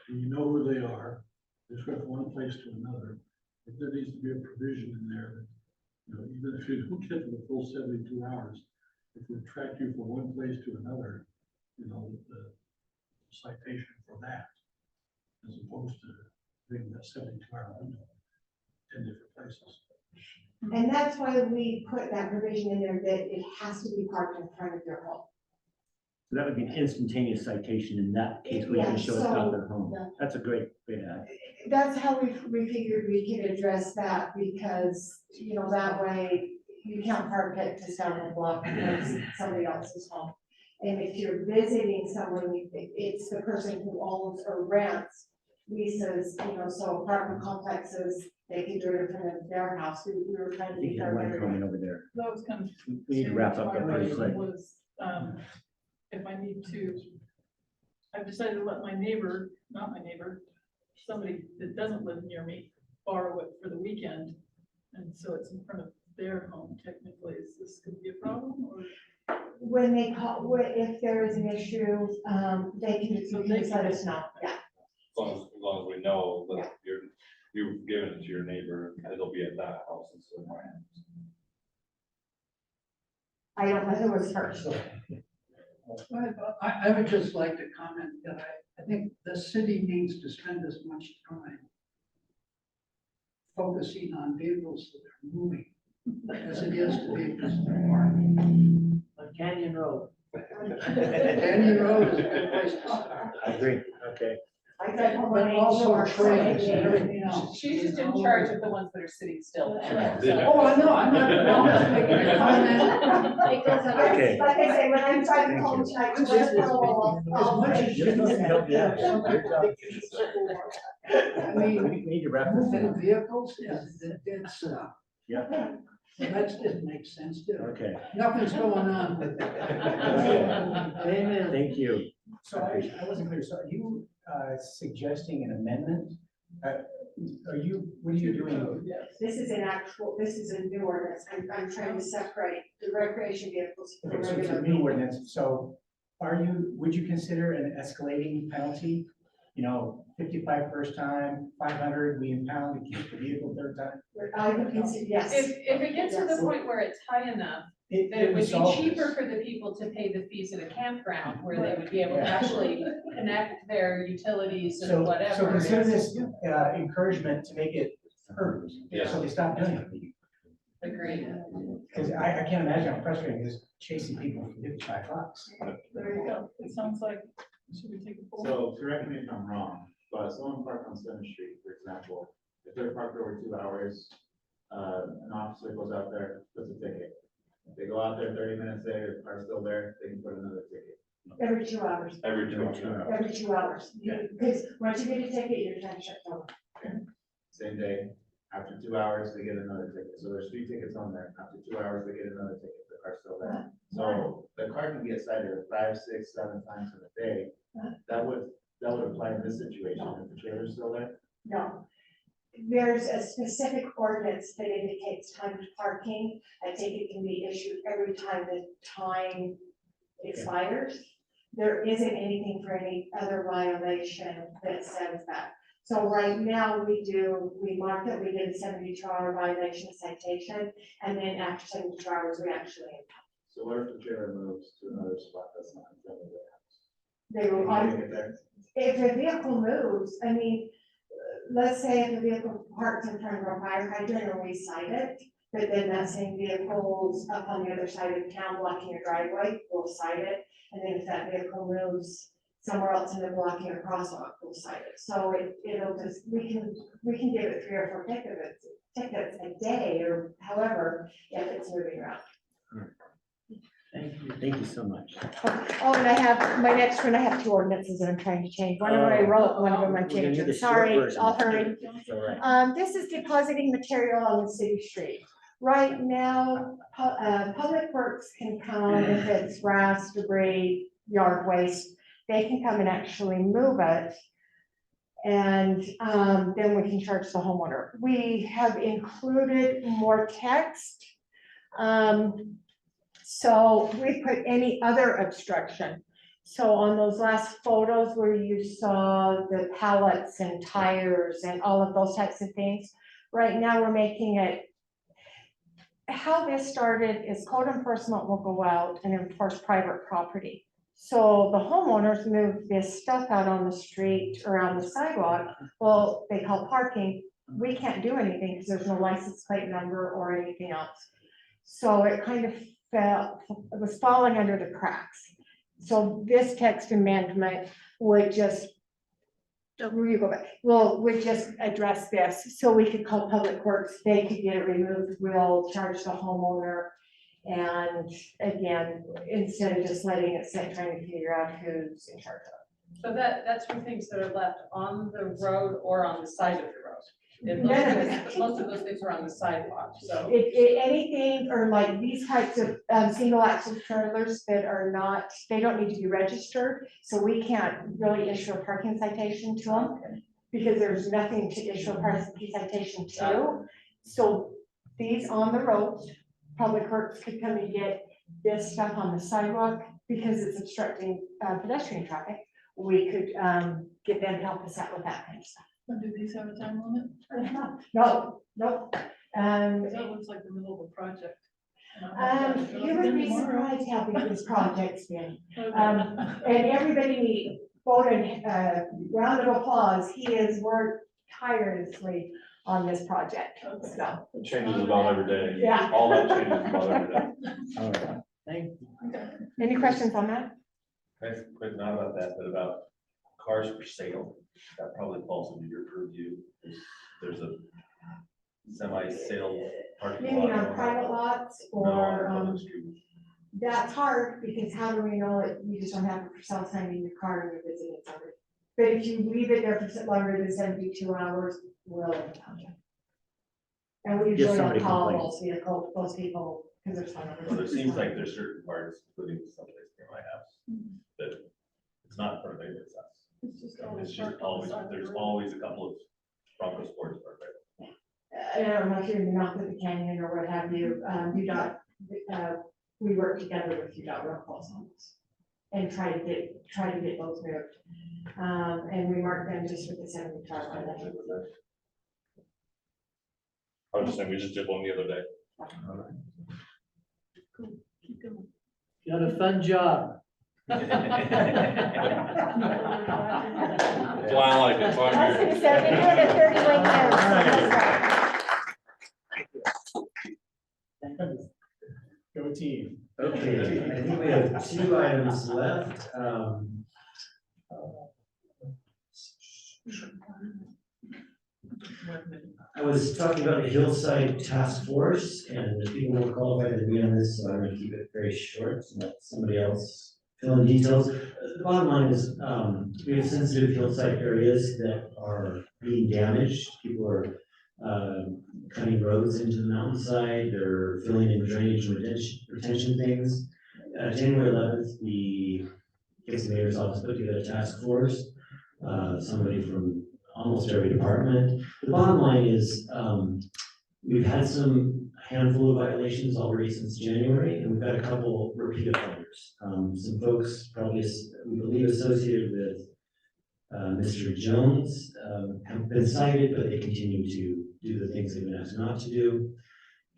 And you know who they are, they just go from one place to another. But there needs to be a provision in there that, you know, even if you don't get to the full 72 hours, if we track you from one place to another, you know, the citation for that, as opposed to being that 72-hour window. 10 different places. And that's why we put that provision in there that it has to be parked in front of your home. So that would be an instantaneous citation in that case where you can Yeah, show it's out so- their home. That's a great ad. That's how we figured we could address that, because, that way you can't park it just down the block because somebody else's home. And if you're visiting someone, it's the person who owns or rents, leases, so apartment complexes, they can do it in front of their house. We were trying I to think be you had one comment over there. That was kind of. We need to wrap up there pretty quick. Was, if I need to, I've decided to let my neighbor, not my neighbor, somebody that doesn't live near me, borrow it for the weekend. And so it's in front of their home technically. Is this could be a problem or? When they call, if there is an issue, they can just let us know, yeah. As long as we know that you've given it to your neighbor, it'll be at that house instead of my house. I don't know who was first. I would just like to comment that I think the city needs to spend as much time focusing on vehicles that are moving as it is to vehicles that are parked. On Canyon Road. Canyon Road is a good place to start. I agree, okay. I drive home But on also Angel. trains and everything else. She's just in charge of the ones that are sitting still. Oh, I know, I'm just making a comment. It goes on. Okay. Like I say, when I'm driving home tonight, to West Provo, As much as you can. I mean, We need to wrap this moving up. vehicles, it's, Yeah, so that just makes sense too. okay. Nothing's going on. Thank you. So I wasn't clear, so are you suggesting an amendment? What are you doing? This is this is a new ordinance. I'm trying to separate the recreation vehicles from Okay, so it's a regular. new ordinance, so would you consider an escalating penalty? 55 first time, 500, we impound, we keep the vehicle third time? I would consider, yes. If it gets to the point where it's high enough, then it would be cheaper for the people to pay the fees at a campground where they would be able to actually connect their utilities and So whatever. consider this encouragement to make it hurt, so they stop doing it. Agreed. Because I can't imagine how frustrating it is chasing people for $55. There you go. It sounds like, should we take a poll? So correct me if I'm wrong, but someone parked on Center Street, for example, if they're parked over 2 hours, an officer goes out there, puts a ticket. If they go out there 30 minutes later, the car's still there, they can put another ticket. Every 2 hours. Every 2 hours. Every 2 hours. Okay. Because once you get a ticket, your time shuts off. Same day, after 2 hours, they get another ticket. So there's 3 tickets on there. After 2 hours, they get another ticket. The car's still there. So the car can get cited 5, 6, 7 times in a day. That would apply in this situation if the trailer's still there. No. There's a specific ordinance that indicates timed parking. I think it can be issued every time the time expires. There isn't anything for any other violation that says that. So right now we mark it, we did a 72-hour violation citation, and then after 72 hours, we actually impound. So what if the trailer moves to another spot that's not in front of their house? They will, Can you take it there? if a vehicle moves, I mean, let's say if a vehicle parks in front of a fire hydrant and we cite it, but then that same vehicle's up on the other side of town blocking your driveway, we'll cite it. And then if that vehicle moves somewhere else and they're blocking a crosswalk, we'll cite it. So it'll just, we can give it 3 or 4 tickets a day or however, if it's moving around. Thank you so much. Oh, and I have, my next one, I have 2 ordinances that I'm trying to change. One of them I wrote, one of them I'm We're gonna need changing. the short Sorry, version. I'll hurry. It's all right. This is depositing material on the city street. Right now, Public Works can come if it's grass, debris, yard waste. They can come and actually move it. And then we can charge the homeowner. We have included more text. So we put any other obstruction. So on those last photos where you saw the pallets and tires and all of those types of things, right now we're making it, how this started is code enforcement will go out and enforce private property. So the homeowners move this stuff out on the street or on the sidewalk. Well, they call parking. we can't do anything because there's no license plate number or anything else. So it kind of it was falling under the cracks. So this text amendment would just, where you go back, would just address this, so we could call Public Works, they could get it removed, we'll charge the homeowner. And again, instead of just letting it sit, trying to figure out who's in charge of it. So that's for things that are left on the road or on the side of the road. And most of those things are on the sidewalk, so. Anything, or like these types of single axle trailers that are not, they don't need to be registered, so we can't really issue a parking citation to them. Because there's nothing to issue a parking citation to. So these on the roads, Public Works could come and get this stuff on the sidewalk because it's obstructing pedestrian traffic. We could get them to help us out with that kind of stuff. Do these have a time limit? No. That looks like the middle of a project. You would be surprised how big this project's been. And everybody need vote and round of applause. He has worked tirelessly on this project, so. It changes about every day. Yeah. All that changes about every day. All right. Thank you. Any questions on that? Quick not about that, but about cars for sale. That probably falls into your purview. There's a semi-sale parking You mean lot. on private lots or, that's hard because how do we know it? You just don't have it for sale sign in your car and you're visiting somebody. But if you leave it there for longer than 72 hours, we'll impound you. And we If usually somebody don't call complains. those people because there's fun. Well, it seems like there's certain parts, including someplace near my house, that it's not for me, it's us. It's just always, there's always a couple of Bronco sports parked right. I don't know if you're not with the canyon or what have you, we work together with UDOT real close on this. And try to get those moved. And we mark them just with the 72 hour. I was just saying, we just did one the other day. Cool, keep going. You had a fun job. That's why I like it. I was gonna say, I've been doing it 31 years. Go team. Okay, I think we have 2 items left. I was talking about the Hillside Task Force, and the people were qualified to be on this, so I'm gonna keep it very short, and let somebody else fill in details. The bottom line is, we have sensitive hillside areas that are being damaged. People are cutting roads into the mountainside, they're filling in drainage and retention things. January 11th, the Mayor's Office put together a task force, somebody from almost every department. The bottom line is, we've had some handful of violations already since January, and we've got a couple repeat offenders. Some folks probably, we believe, associated with Mr. Jones have been cited, but they continue to do the things they've been asked not to do.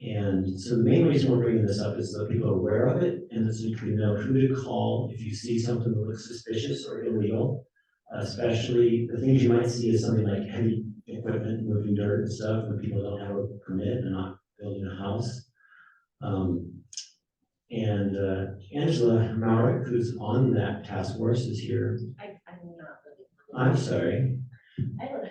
And so the main reason we're bringing this up is so that people are aware of it, and so you can know who to call if you see something that looks suspicious or illegal. Especially the things you might see is something like heavy equipment, moving dirt and stuff, when people don't have a permit and not building a house. Angela Maurick, who's on that task force, is here. I'm not. I'm sorry. I don't know.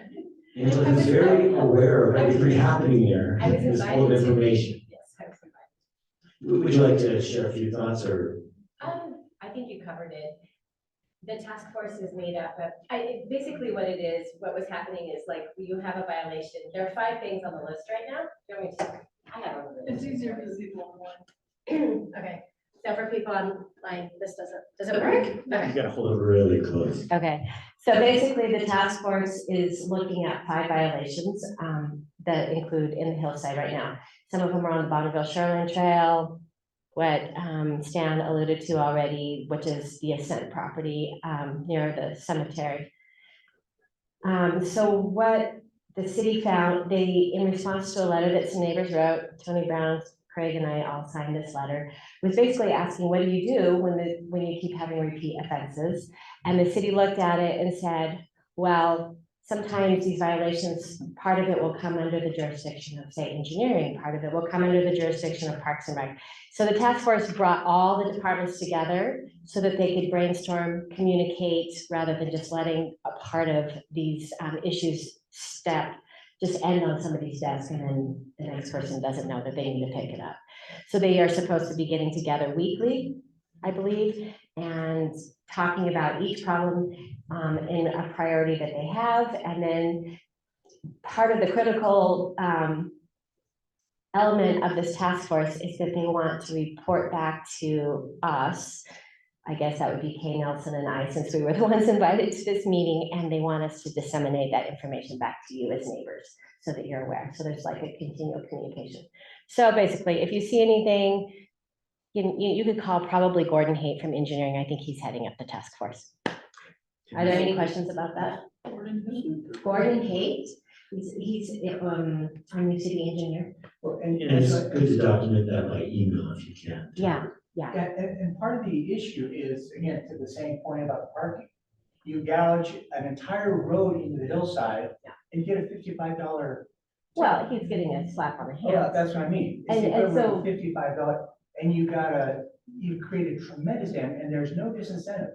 Angela is very aware of everything happening there. I was It's full of invited to. information. Yes, I was invited. Would you like to share a few thoughts or? I think you covered it. The task force is made up of, basically what it is, what was happening is like, you have a violation. There are 5 things on the list right now. Do you want me to? I have one. It's easier for people on one. Okay, so for people online, this does it work? Okay. You gotta hold it really close. Okay, so basically the task force is looking at 5 violations that include in the hillside right now. Some of them are on the Bonneville Shoreline Trail, what Stan alluded to already, which is the Ascent property near the cemetery. So what the city found, in response to a letter that some neighbors wrote, Tony Brown, Craig and I all signed this letter, was basically asking, what do you do when you keep having repeat offenses? And the city looked at it and said, well, sometimes these violations, part of it will come under the jurisdiction of, say, engineering, part of it will come under the jurisdiction of Parks and Rec. So the task force brought all the departments together so that they could brainstorm, communicate, rather than just letting a part of these issues just end on somebody's desk and then the next person doesn't know that they need to pick it up. So they are supposed to be getting together weekly, I believe, and talking about each problem in a priority that they have. And then part of the critical element of this task force is that they want to report back to us. I guess that would be Kay Nelson and I, since we were the ones invited to this meeting, and they want us to disseminate that information back to you as neighbors so that you're aware. So there's like a continual communication. So basically, if you see anything, you could call probably Gordon Haight from engineering. I think he's heading up the task force. Are there any questions about that? Gordon Haight, he's our new city engineer. Well, and it's good to document that by email if you can. Yeah. And part of the issue is, again, to the same point about the parking. You gouge an entire road into the hillside and get a $55. Well, he's getting a slap on the hand. Yeah, that's what I mean. It's And- the and equivalent so- of $55, and you created tremendous damage, and there's no disincentive.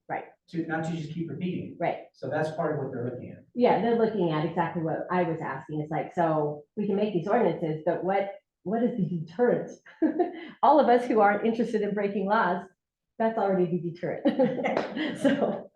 Right. To not to just keep repeating. Right. So that's part of what they're looking at. Yeah, they're looking at exactly what I was asking. It's like, so we can make these ordinances, but what is the deterrent? All of us who aren't interested in breaking laws, that's already the deterrent. So.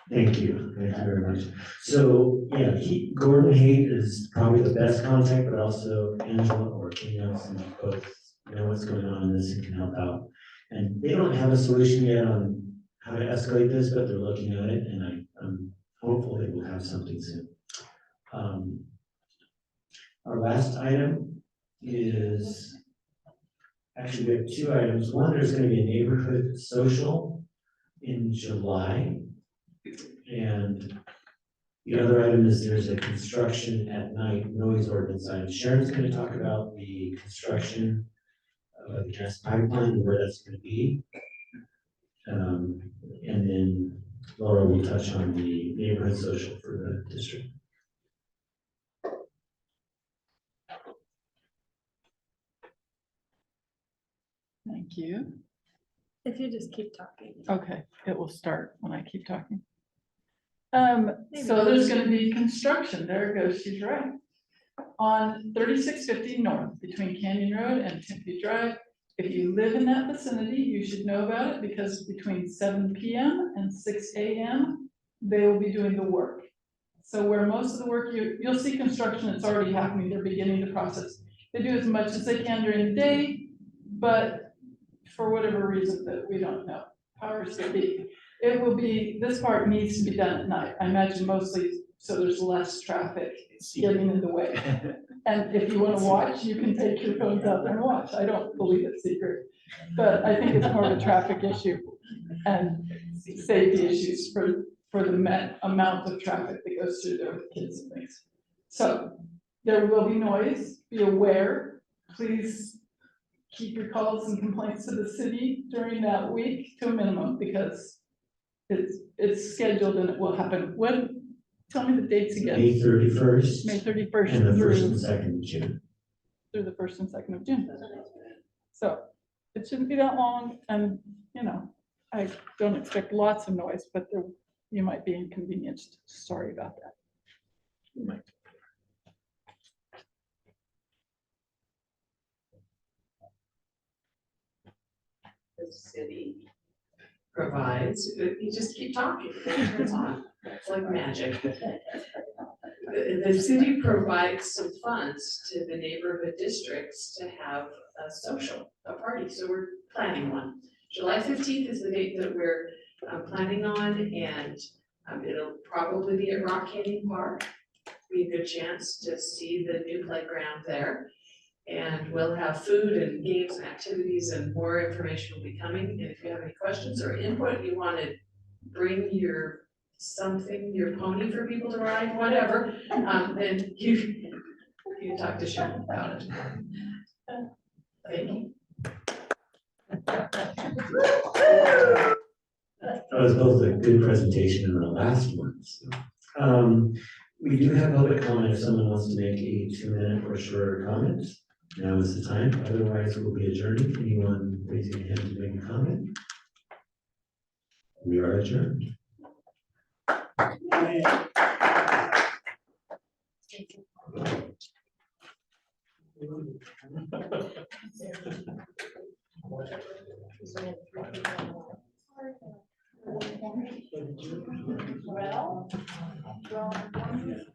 Thank you very much. So, yeah, Gordon Haight is probably the best contact, but also Angela or Kay Nelson both know what's going on in this and can help out. And they don't have a solution yet on how to escalate this, but they're looking at it, and I'm hopeful they will have something soon. Our last item is, actually, we have two items. One, there's going to be a neighborhood social in July. And the other item is there's a construction at night noise ordinance item. Sharon's going to talk about the construction of the gas pipeline and where that's going to be. And then Laura will touch on the neighborhood social for the district. Thank you. If you just keep talking. Okay, it will start when I keep talking. So there's gonna be construction, there it goes, she's right. On 3650 north between Canyon Road and Timpview Drive. If you live in that vicinity, you should know about it because between 7 PM and 6 AM, they will be doing the work. So where most of the work, you'll see construction, it's already happening, they're beginning the process. They do as much as they can during the day, but for whatever reason that we don't know, powers that be. It will be, this part needs to be done at night, I imagine mostly so there's less traffic getting in the way. And if you want to watch, you can take your phones out there and watch. I don't believe it's secret, but I think it's more of a traffic issue and safety issues for the amount of traffic that goes through there with kids and things. So there will be noise, be aware, please keep your calls and complaints to the city during that week to a minimum because it's scheduled and it will happen. When, tell me the dates again. May 31st. May 31st. And the through- 1st and 2nd of June. Through the 1st and 2nd of June. So it shouldn't be that long and, you know, I don't expect lots of noise, but there, you might be inconvenienced. Sorry about that. You might. The city provides, you just keep talking, it turns on, it's like magic. The city provides some funds to the neighborhood districts to have a party, so we're planning one. July 15th is the date that we're planning on, and it'll probably be at Rock Canyon Park. Be a good chance to see the new playground there. And we'll have food and games and activities and more information will be coming. And if you have any questions or input, you want to bring your pony for people to ride, whatever, then you talk to Sharon about it. Thank you. That was both a good presentation and the last one. So. We do have public comment if someone wants to make a 2-minute or shorter comment. Now is the time, otherwise we'll be adjourning. Anyone raising a hand to make a comment? We are adjourned.